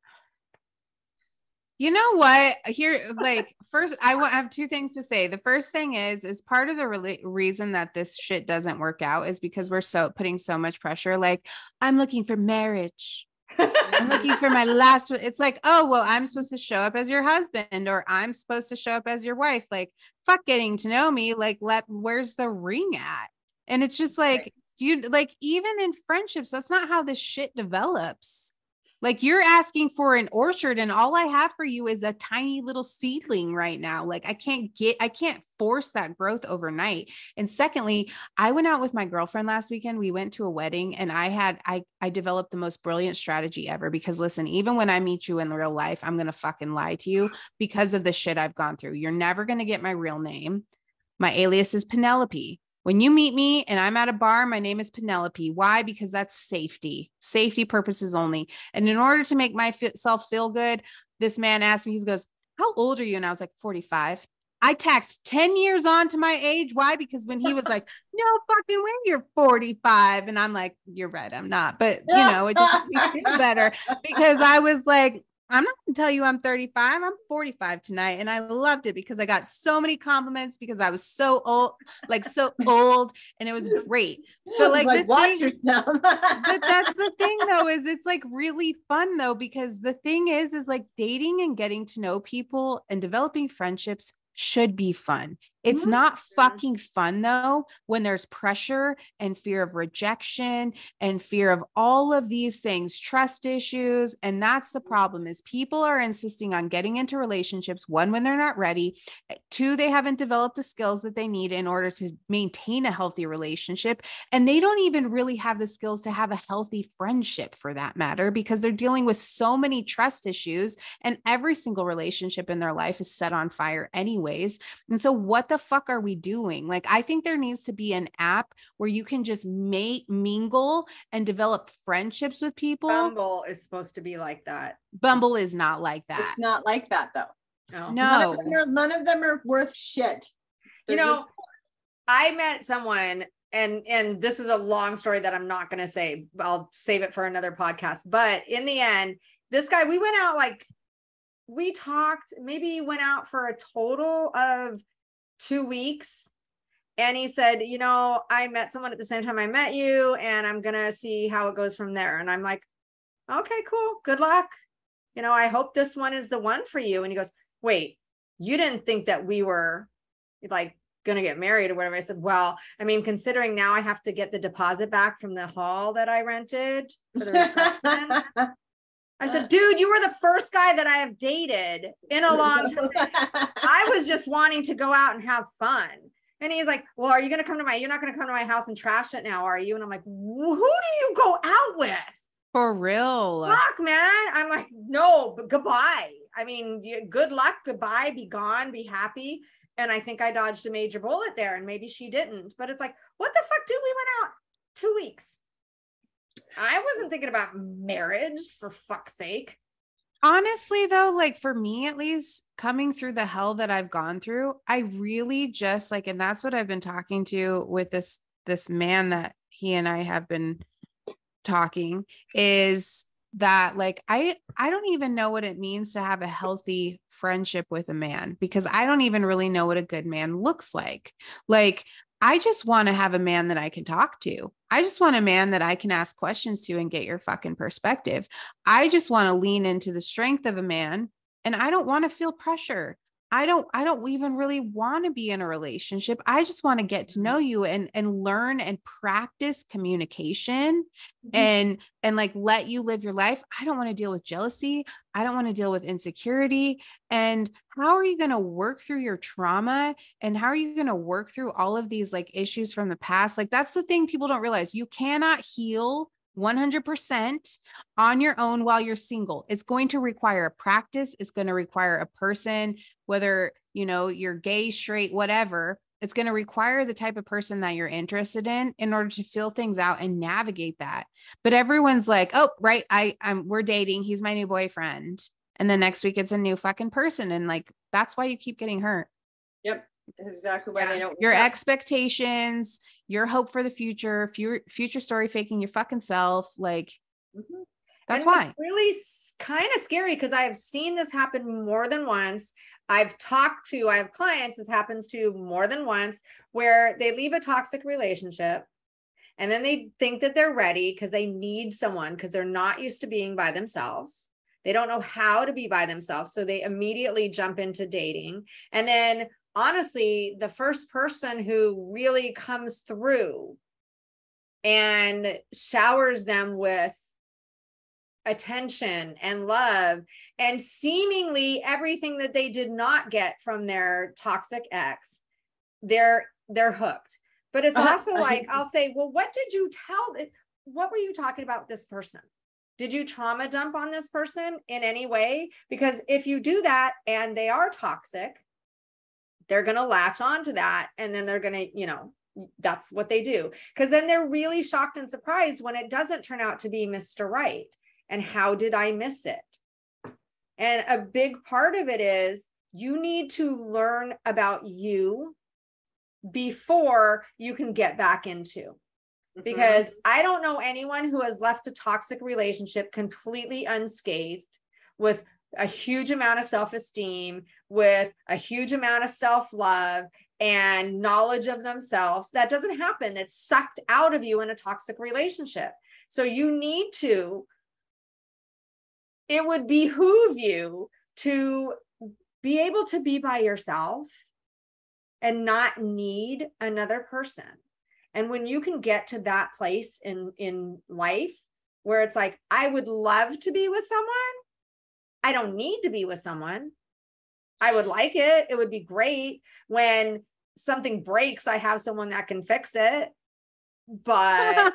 you know what, here, like, first I have two things to say. The first thing is part of the reason that this shit doesn't work out is because we're putting so much pressure. Like, I'm looking for marriage. I'm looking for my last, it's like, oh, well, I'm supposed to show up as your husband, or I'm supposed to show up as your wife. Like, fuck getting to know me. Like, where's the ring at? And it's just like, dude, like, even in friendships, that's not how this shit develops. Like, you're asking for an orchard and all I have for you is a tiny little seedling right now. Like, I can't force that growth overnight. And secondly, I went out with my girlfriend last weekend. We went to a wedding, and I developed the most brilliant strategy ever, because listen, even when I meet you in real life, I'm going to fucking lie to you because of the shit I've gone through. You're never going to get my real name. My alias is Penelope. When you meet me and I'm at a bar, my name is Penelope. Why? Because that's safety purposes only. And in order to make myself feel good, this man asked me, he goes, how old are you? And I was like, 45. I tacked 10 years on to my age. Why? Because when he was like, no fucking way, you're 45. And I'm like, you're right, I'm not. But it just makes me feel better because I was like, I'm not gonna tell you I'm 35. I'm 45 tonight. And I loved it because I got so many compliments because I was so old, and it was great. But like, watch yourself. but that's the thing though, is it's like really fun though, because the thing is like dating and getting to know people and developing friendships should be fun. It's not fucking fun though when there's pressure and fear of rejection and fear of all of these things, trust issues. And that's the problem, is people are insisting on getting into relationships, one, when they're not ready, two, they haven't developed the skills that they need in order to maintain a healthy relationship. And they don't even really have the skills to have a healthy friendship for that matter, because they're dealing with so many trust issues and every single relationship in their life is set on fire anyways. And so what the fuck are we doing? Like, I think there needs to be an app where you can just mingle and develop friendships with people. Bumble is supposed to be like that. Bumble is not like that. It's not like that though. No. None of them are worth shit. They're I met someone, and this is a long story that I'm not going to say. I'll save it for another podcast. But in the end, this guy, we went out, we talked, maybe went out for a total of 2 weeks. And he said, I met someone at the same time I met you, and I'm going to see how it goes from there. And I'm like, okay, cool. Good luck. I hope this one is the one for you. And he goes, wait, you didn't think that we were going to get married or whatever. I said, well, considering now I have to get the deposit back from the hall that I rented for the reception. I said, dude, you were the first guy that I have dated in a long time. I was just wanting to go out and have fun. And he's like, well, are you going to you're not going to come to my house and trash it now, are you? And I'm like, who do you go out with? For real? Fuck, man. I'm like, no, but goodbye. Good luck. Goodbye. Be gone. Be happy. And I think I dodged a major bullet there, and maybe she didn't. But it's like, what the fuck, dude? We went out 2 weeks. I wasn't thinking about marriage, for fuck's sake. Honestly, though, for me, at least, coming through the hell that I've gone through, I really just and that's what I've been talking to with this man that he and I have been talking, is that I don't even know what it means to have a healthy friendship with a man, because I don't even really know what a good man looks like. I just want to have a man that I can talk to. I just want a man that I can ask questions to and get your fucking perspective. I just want to lean into the strength of a man, and I don't want to feel pressure. I don't even really want to be in a relationship. I just want to get to know you and learn and practice communication and let you live your life. I don't want to deal with jealousy. I don't want to deal with insecurity. And how are you going to work through your trauma? And how are you going to work through all of these issues from the past? That's the thing people don't realize. You cannot heal 100% on your own while you're single. It's going to require a practice. It's going to require a person, whether, you're gay, straight, whatever. It's going to require the type of person that you're interested in order to fill things out and navigate that. But everyone's like, oh, right. we're dating. He's my new boyfriend. And then next week it's a new fucking person. And that's why you keep getting hurt. Yep. That's exactly why they don't. Your expectations, your hope for the future story faking your fucking self. That's why. It's really kind of scary, because I have seen this happen more than once. I have clients, this happens to more than once, where they leave a toxic relationship and then they think that they're ready because they need someone, because they're not used to being by themselves. They don't know how to be by themselves. So they immediately jump into dating. And then honestly, the first person who really comes through and showers them with attention and love and seemingly everything that they did not get from their toxic ex, they're hooked. But it's also I'll say, well, what were you talking about with this person? Did you trauma dump on this person in any way? Because if you do that and they are toxic, they're going to latch on to that. And then they're going to, that's what they do. Because then they're really shocked and surprised when it doesn't turn out to be Mr. Right. And how did I miss it? And a big part of it is you need to learn about you before you can get back into. Because I don't know anyone who has left a toxic relationship completely unscathed with a huge amount of self-esteem, with a huge amount of self-love and knowledge of themselves. That doesn't happen. It's sucked out of you in a toxic relationship. So you need to, it would behoove you to be able to be by yourself and not need another person. And when you can get to that place in life where it's like, I would love to be with someone, I don't need to be with someone. I would like it. It would be great. When something breaks, I have someone that can fix it. But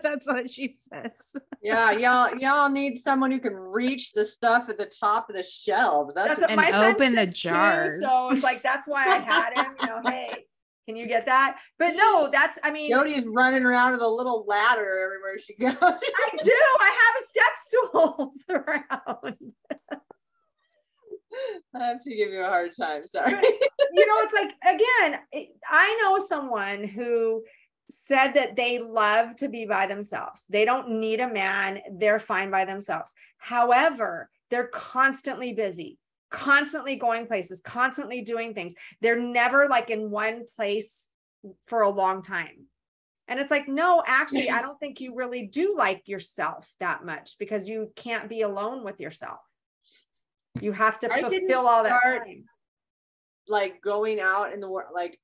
that's what she says. Yeah, y'all need someone who can reach the stuff at the top of the shelves. That's what and my son open the says too. jars. So it's like, that's why I had him, hey, can you get that? But no, that's, I mean, Jody's running around with a little ladder everywhere she goes. I do. I have a step stool around. I have to give you a hard time. Sorry. It's like, again, I know someone who said that they love to be by themselves. They don't need a man. They're fine by themselves. However, they're constantly busy, constantly going places, constantly doing things. They're never like in one place for a long time. And it's like, no, actually, I don't think you really do like yourself that much, because you can't be alone with yourself. You have to fulfill all that time. Like going out in the world, like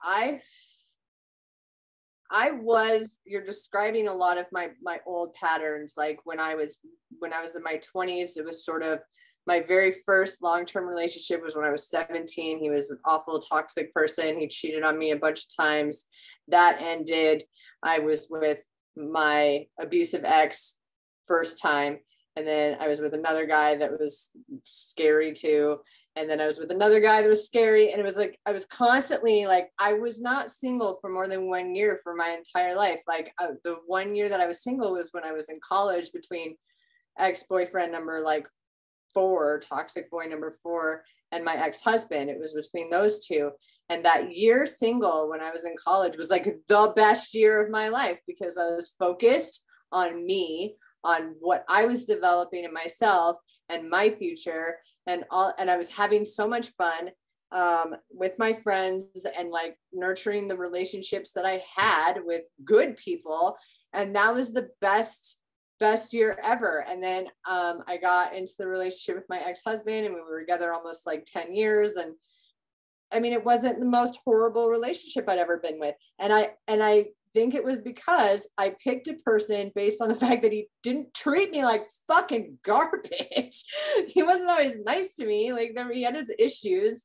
you're describing a lot of my old patterns. Like when I was in my 20s, it was sort of my very first long-term relationship was when I was 17. He was an awful toxic person. He cheated on me a bunch of times. That ended. I was with my abusive ex first time. And then I was with another guy that was scary too. And then I was with another guy that was scary. And it was like, I was constantly like, I was not single for more than 1 year for my entire life. Like the 1 year that I was single was when I was in college, between ex-boyfriend number like 4, toxic boy number 4, and my ex-husband. It was between those two. And that year single when I was in college was like the best year of my life, because I was focused on me, on what I was developing in myself and my future. And I was having so much fun with my friends and like nurturing the relationships that I had with good people. And that was the best year ever. And then I got into the relationship with my ex-husband, and we were together almost like 10 years. And I mean, it wasn't the most horrible relationship I'd ever been with. And I think it was because I picked a person based on the fact that he didn't treat me like fucking garbage. He wasn't always nice to me. Like he had his issues.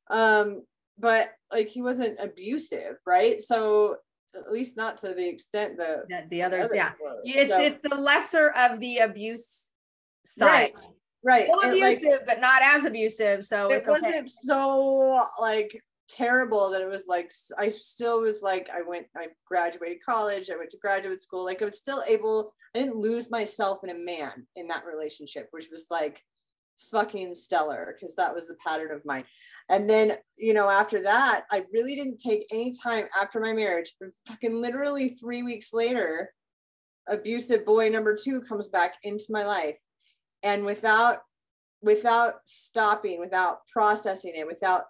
But like he wasn't abusive, right? So at least not to the extent that the others, yeah. were. It's the lesser of the abuse side. Right. Still abusive, but not as abusive. So it wasn't so like terrible that it was like, I still was like, I graduated college, I went to graduate school, like I was still able, I didn't lose myself in a man in that relationship, which was like fucking stellar, because that was a pattern of mine. And then, after that, I really didn't take any time after my marriage. Fucking literally 3 weeks later, abusive boy number 2 comes back into my life. And without stopping, without processing it, without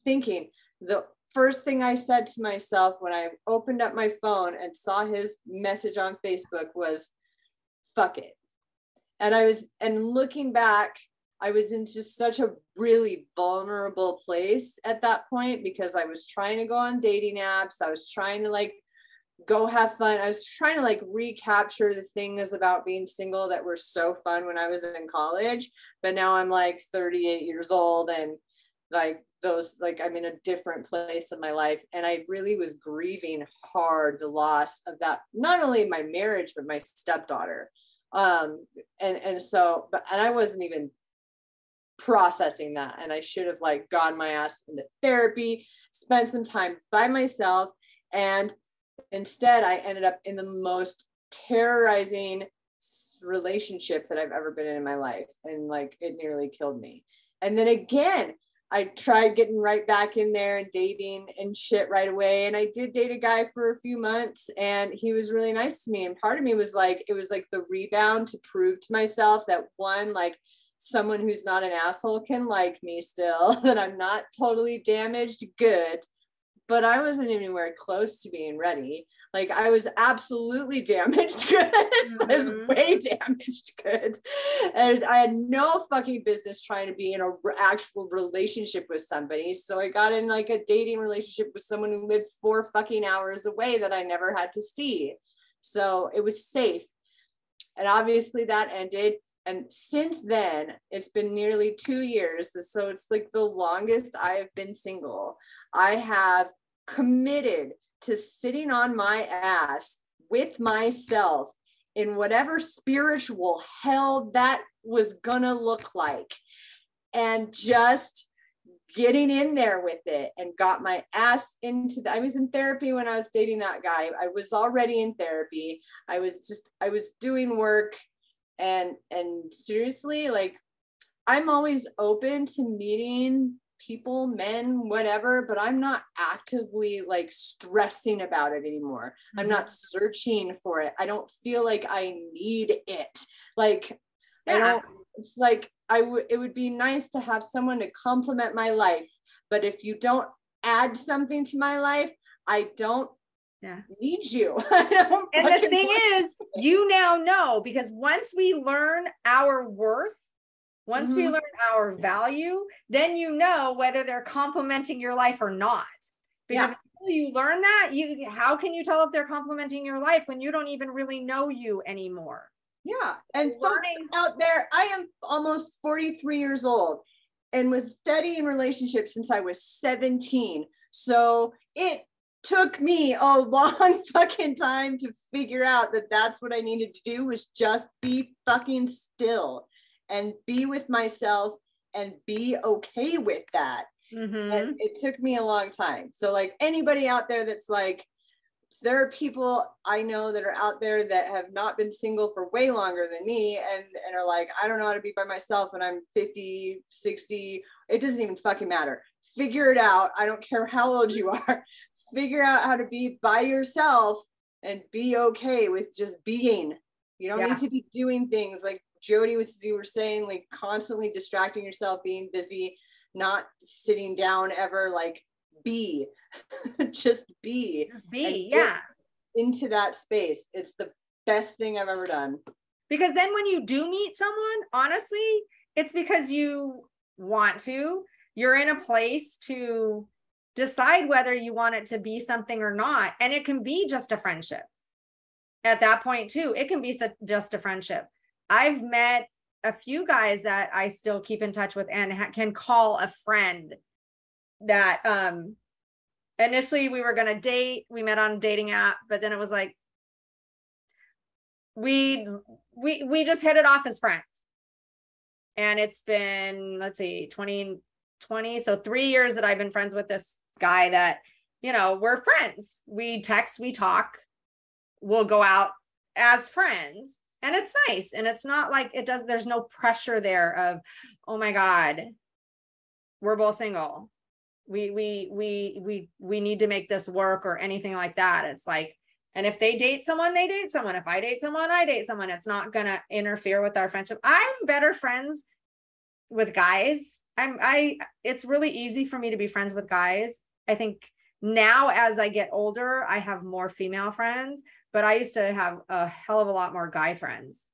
thinking, the first thing I said to myself when I opened up my phone and saw his message on Facebook was, fuck it. And looking back, I was in just such a really vulnerable place at that point, because I was trying to go on dating apps. I was trying to like go have fun. I was trying to like recapture the things about being single that were so fun when I was in college. But now I'm like 38 years old, and like I'm in a different place in my life. And I really was grieving hard the loss of that, not only my marriage, but my stepdaughter. And I wasn't even processing that. And I should have like gotten my ass into therapy, spent some time by myself. And instead I ended up in the most terrorizing relationship that I've ever been in my life. And like, it nearly killed me. And then again, I tried getting right back in there and dating and shit right away. And I did date a guy for a few months, and he was really nice to me. And part of me was like, it was like the rebound to prove to myself that, one, like someone who's not an asshole can like me still, that I'm not totally damaged goods. But I wasn't anywhere close to being ready. Like, I was absolutely damaged goods. I was way damaged goods. And I had no fucking business trying to be in an actual relationship with somebody. So I got in like a dating relationship with someone who lived 4 fucking hours away that I never had to see. So it was safe. And obviously that ended. And since then, it's been nearly 2 years. So it's like the longest I have been single. I have committed to sitting on my ass with myself in whatever spiritual hell that was gonna look like, and just getting in there with it, and got my ass into I was in therapy when I was dating that guy. I was already in therapy. I was doing work, and seriously, like, I'm always open to meeting people, men, whatever, but I'm not actively like stressing about it anymore. I'm not searching for it. I don't feel like I need it. Like, I don't, it's like, it would be nice to have someone to complement my life, but if you don't add something to my life, I don't need you. And the thing is, you now know, because once we learn our worth, once we learn our value, then you know whether they're complimenting your life or not. Because until you learn that, how can you tell if they're complimenting your life when you don't even really know you anymore? Yeah. And folks out there, I am almost 43 years old and was studying relationships since I was 17. So it took me a long fucking time to figure out that that's what I needed to do, was just be fucking still and be with myself and be okay with that. And it took me a long time. So like, anybody out there that's like, there are people I know that are out there that have not been single for way longer than me, and are like, I don't know how to be by myself when I'm 50, 60. It doesn't even fucking matter. Figure it out. I don't care how old you are. Figure out how to be by yourself and be okay with just being. You don't need to be doing things like Jody you were saying, like constantly distracting yourself, being busy, not sitting down ever. Like, be. Just be. Into that space. It's the best thing I've ever done. Because then when you do meet someone, honestly, it's because you want to. You're in a place to decide whether you want it to be something or not. And it can be just a friendship. At that point too, it can be just a friendship. I've met a few guys that I still keep in touch with and can call a friend that initially we were going to date. We met on a dating app, but then it was like, we just hit it off as friends. And it's been, let's see, 2020. So 3 years that I've been friends with this guy that, we're friends. We text, we talk, we'll go out as friends. And it's nice. And it's not like there's no pressure there of, oh my God, we're both single. We need to make this work or anything like that. It's like, and if they date someone, they date someone. If I date someone, I date someone. It's not going to interfere with our friendship. I'm better friends with guys. It's really easy for me to be friends with guys. I think now as I get older, I have more female friends, but I used to have a hell of a lot more guy friends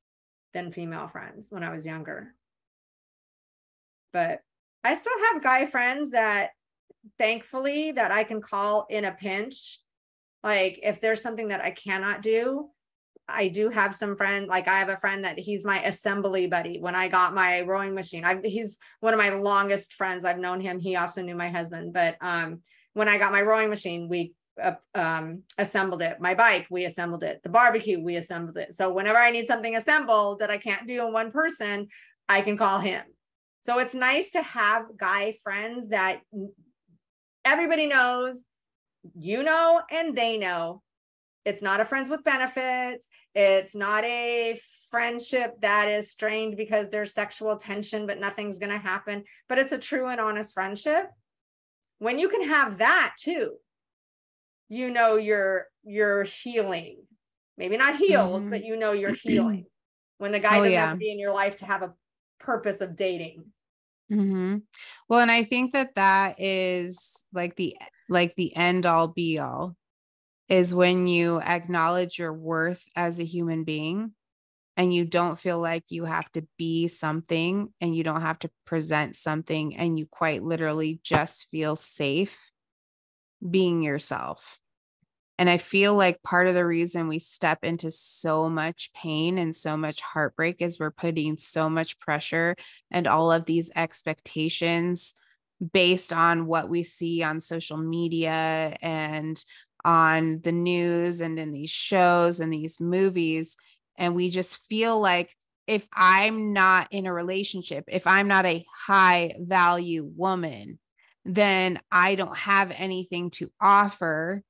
than female friends when I was younger. But I still have guy friends that, thankfully, that I can call in a pinch. Like if there's something that I cannot do, I do have some friend. Like I have a friend that he's my assembly buddy. When I got my rowing machine, he's one of my longest friends. I've known him. He also knew my husband. But when I got my rowing machine, we assembled it. My bike, we assembled it. The barbecue, we assembled it. So whenever I need something assembled that I can't do in one person, I can call him. So it's nice to have guy friends that everybody knows, and they know. It's not a friends with benefits. It's not a friendship that is strained because there's sexual tension, but nothing's going to happen. But it's a true and honest friendship. When you can have that too, you're healing. Maybe not healed, but you're healing. When the guy doesn't have to be in your life to have a purpose of dating. Mm-hmm. Well, and I think that is like the end all be all, is when you acknowledge your worth as a human being and you don't feel like you have to be something and you don't have to present something, and you quite literally just feel safe being yourself. And I feel like part of the reason we step into so much pain and so much heartbreak is we're putting so much pressure and all of these expectations based on what we see on social media and on the news and in these shows and these movies. And we just feel like if I'm not in a relationship, if I'm not a high value woman, then I don't have anything to offer,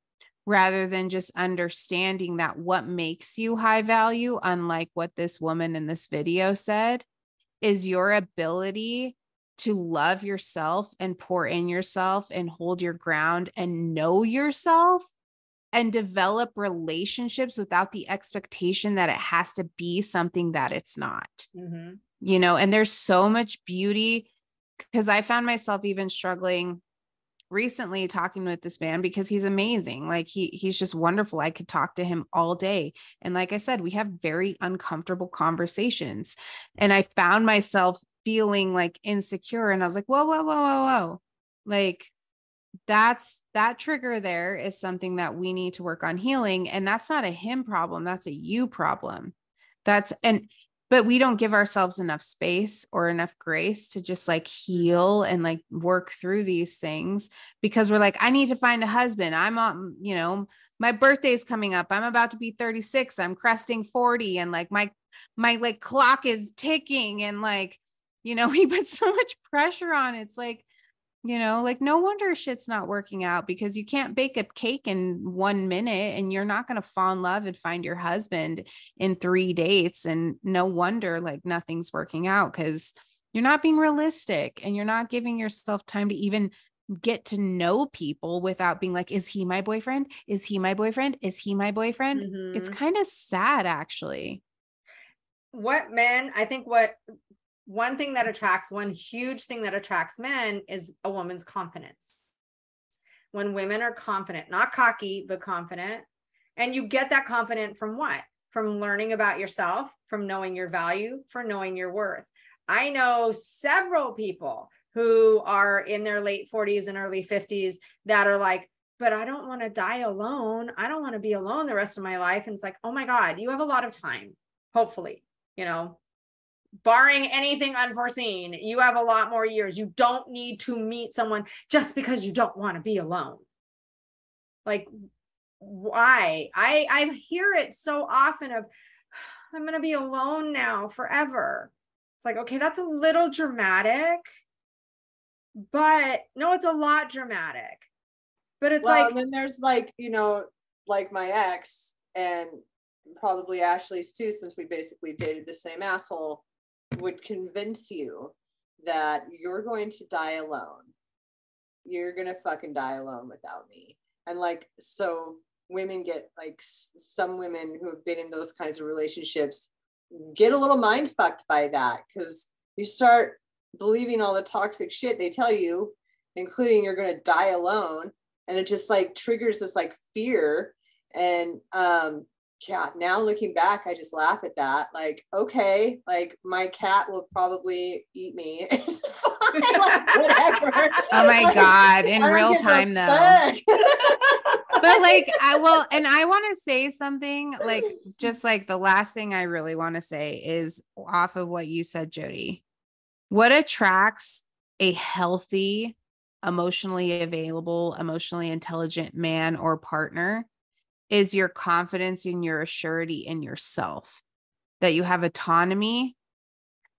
rather than just understanding that what makes you high value, unlike what this woman in this video said, is your ability to love yourself and pour in yourself and hold your ground and know yourself and develop relationships without the expectation that it has to be something that it's not. Mm-hmm. You know, and there's so much beauty, because I found myself even struggling recently talking with this man, because he's amazing. Like he's just wonderful. I could talk to him all day. And like I said, we have very uncomfortable conversations. And I found myself feeling like insecure. And I was like, whoa. Like that trigger there is something that we need to work on healing. And that's not a him problem. That's a you problem. But we don't give ourselves enough space or enough grace to just like heal and like work through these things, because we're like, I need to find a husband. I'm on, you know, my birthday's coming up. I'm about to be 36. I'm cresting 40. And like my like clock is ticking. And like, you know, we put so much pressure on. It's like, you know, like no wonder shit's not working out, because you can't bake a cake in 1 minute, and you're not going to fall in love and find your husband in 3 dates. And no wonder like nothing's working out, because you're not being realistic and you're not giving yourself time to even get to know people without being like, is he my boyfriend? Is he my boyfriend? Is he my boyfriend? Mm-hmm. It's kind of sad, actually. I think one huge thing that attracts men is a woman's confidence. When women are confident, not cocky, but confident. And you get that confidence from what? From learning about yourself, from knowing your value, from knowing your worth. I know several people who are in their late 40s and early 50s that are like, but I don't want to die alone. I don't want to be alone the rest of my life. And it's like, oh my God, you have a lot of time. Hopefully, you know, barring anything unforeseen, you have a lot more years. You don't need to meet someone just because you don't want to be alone. Like, why? I hear it so often of, I'm going to be alone now forever. It's like, okay, that's a little dramatic, but no, it's a lot dramatic. But it's and then there's like, you know, like my ex, and probably Ashley's too, since we basically dated the same asshole, would convince you that you're going to die alone. You're going to fucking die alone without me. And like, so women get like, some women who have been in those kinds of relationships get a little mind fucked by that, because you start believing all the toxic shit they tell you, including you're going to die alone. And it just like triggers this like fear. And yeah, now looking back, I just laugh at that. Like, okay, like my cat will probably eat me. It's fine, like, whatever. Oh my God, in real time though. But like, I want to say something, like, just like the last thing I really want to say is off of what you said, Jody. What attracts a healthy, emotionally available, emotionally intelligent man or partner is your confidence and your assurity in yourself, that you have autonomy.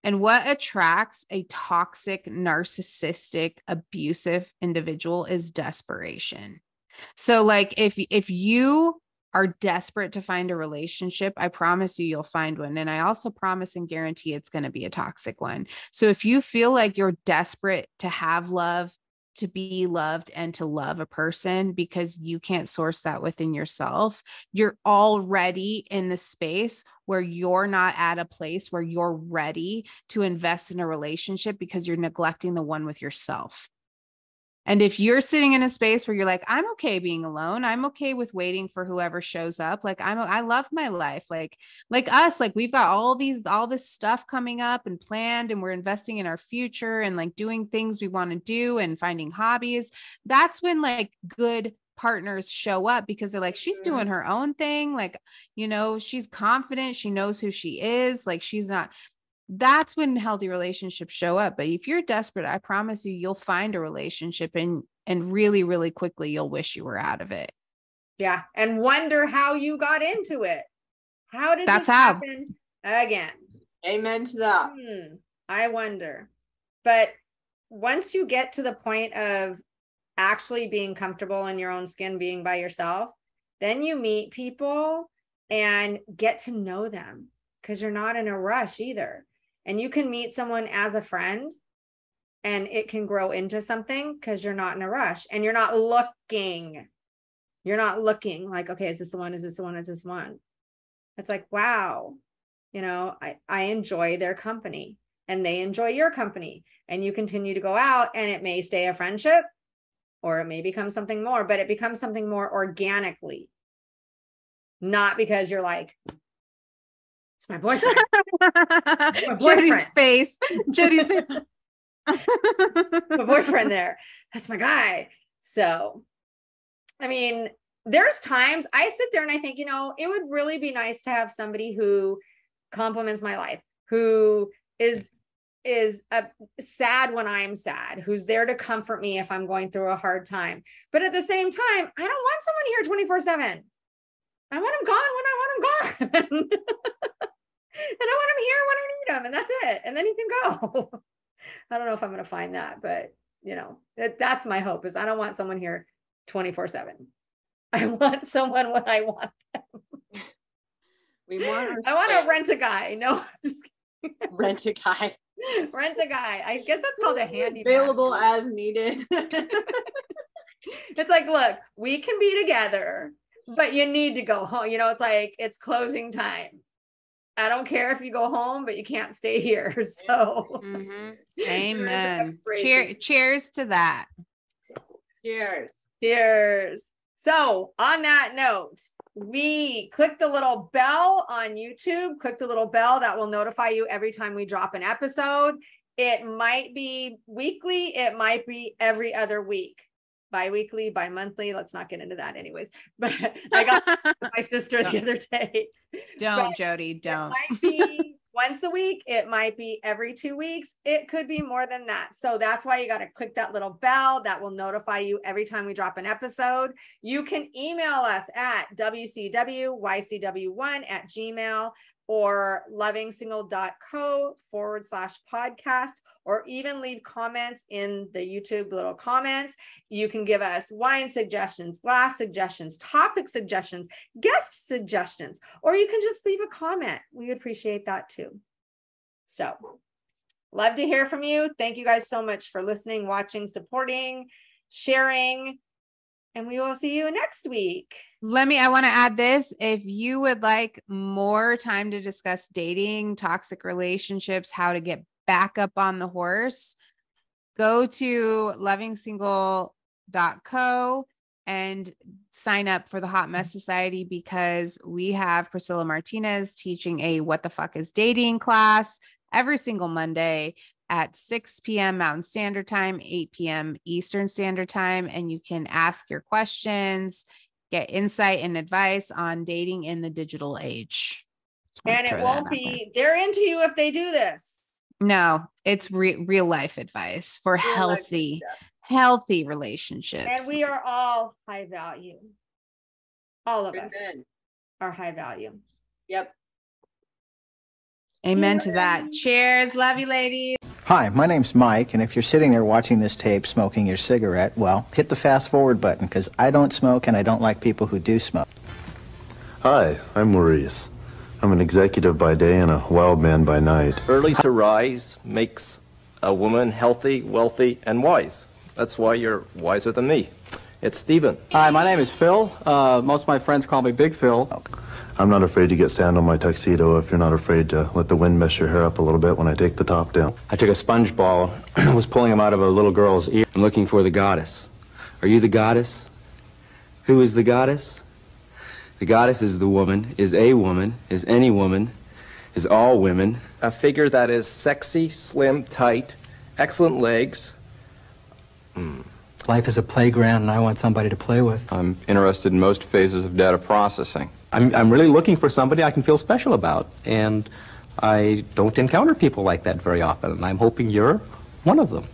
And what attracts a toxic, narcissistic, abusive individual is desperation. So like if you are desperate to find a relationship, I promise you'll find one. And I also promise and guarantee it's going to be a toxic one. So if you feel like you're desperate to have love, to be loved and to love a person because you can't source that within yourself. You're already in the space where you're not at a place where you're ready to invest in a relationship because you're neglecting the one with yourself. And if you're sitting in a space where you're like, I'm okay being alone, I'm okay with waiting for whoever shows up. Like I love my life. Like us, like we've got all this stuff coming up and planned, and we're investing in our future and like doing things we want to do and finding hobbies. That's when like good partners show up, because they're like, she's doing her own thing. Like, you know, she's confident. She knows who she is. Like she's not. That's when healthy relationships show up. But if you're desperate, I promise you'll find a relationship and really, really quickly, you'll wish you were out of it. Yeah. And wonder how you got into it. How did this happen again? Amen to that. I wonder. But once you get to the point of actually being comfortable in your own skin, being by yourself, then you meet people and get to know them, because you're not in a rush either. And you can meet someone as a friend and it can grow into something because you're not in a rush and you're not looking. You're not looking like, okay, is this the one? Is this the one? Is this one? It's like, wow, you know, I enjoy their company and they enjoy your company, and you continue to go out, and it may stay a friendship or it may become something more, but it becomes something more organically, not because you're like, it's my boyfriend. It's my boyfriend. Jody's face. My boyfriend there. That's my guy. So, I mean, there's times I sit there and I think, you know, it would really be nice to have somebody who compliments my life, who is sad when I'm sad, who's there to comfort me if I'm going through a hard time. But at the same time, I don't want someone here 24/7. I want him gone when I want him gone. And I want him here when I need him, and that's it. And then he can go. I don't know if I'm going to find that, but you know, that's my hope, is I don't want someone here 24/7. I want someone when I want them. I want to rent a guy. No, rent a guy. Rent a guy. I guess that's called a handyman. Available as needed. It's like, look, we can be together, but you need to go home. You know, it's like, it's closing time. I don't care if you go home, but you can't stay here. So, Amen. Cheers to that. Cheers. So, on that note, we click the little bell on YouTube. Click the little bell that will notify you every time we drop an episode. It might be weekly. It might be every other week. Bi-weekly, bi-monthly. Let's not get into that anyways. But I got my sister the other day. Don't, Jody, don't. It might be once a week. It might be every 2 weeks. It could be more than that. So that's why you got to click that little bell that will notify you every time we drop an episode. You can email us at wcwycw1@gmail.com or lovingsingle.co/podcast, or even leave comments in the YouTube little comments. You can give us wine suggestions, glass suggestions, topic suggestions, guest suggestions, or you can just leave a comment. We appreciate that too. So, love to hear from you. Thank you guys so much for listening, watching, supporting, sharing, and we will see you next week. I want to add this. If you would like more time to discuss dating, toxic relationships, how to get back up on the horse, go to lovingsingle.co and sign up for the Hot Mess Society, because we have Priscilla Martinez teaching a What the Fuck is Dating class every single Monday at 6 p.m. Mountain Standard Time, 8 p.m. Eastern Standard Time. And you can ask your questions, get insight and advice on dating in the digital age. And it won't be, they're into you if they do this. No, it's real life advice for healthy relationships. And we are all high value. All of us are high value. Yep. Amen to that. Cheers. Love you, ladies. Hi, my name's Mike, and if you're sitting there watching this tape smoking your cigarette, well, hit the fast forward button, because I don't smoke and I don't like people who do smoke. Hi, I'm Maurice. I'm an executive by day and a wild man by night. Early to rise makes a woman healthy, wealthy, and wise. That's why you're wiser than me. It's Steven. Hi, my name is Phil. Most of my friends call me Big Phil. I'm not afraid to get sand on my tuxedo if you're not afraid to let the wind mess your hair up a little bit when I take the top down. I took a sponge ball, was pulling him out of a little girl's ear. I'm looking for the goddess. Are you the goddess? Who is the goddess? The goddess is the woman, is a woman, is any woman, is all women. A figure that is sexy, slim, tight, excellent legs. Life is a playground, and I want somebody to play with. I'm interested in most phases of data processing. I'm really looking for somebody I can feel special about, and I don't encounter people like that very often, and I'm hoping you're one of them.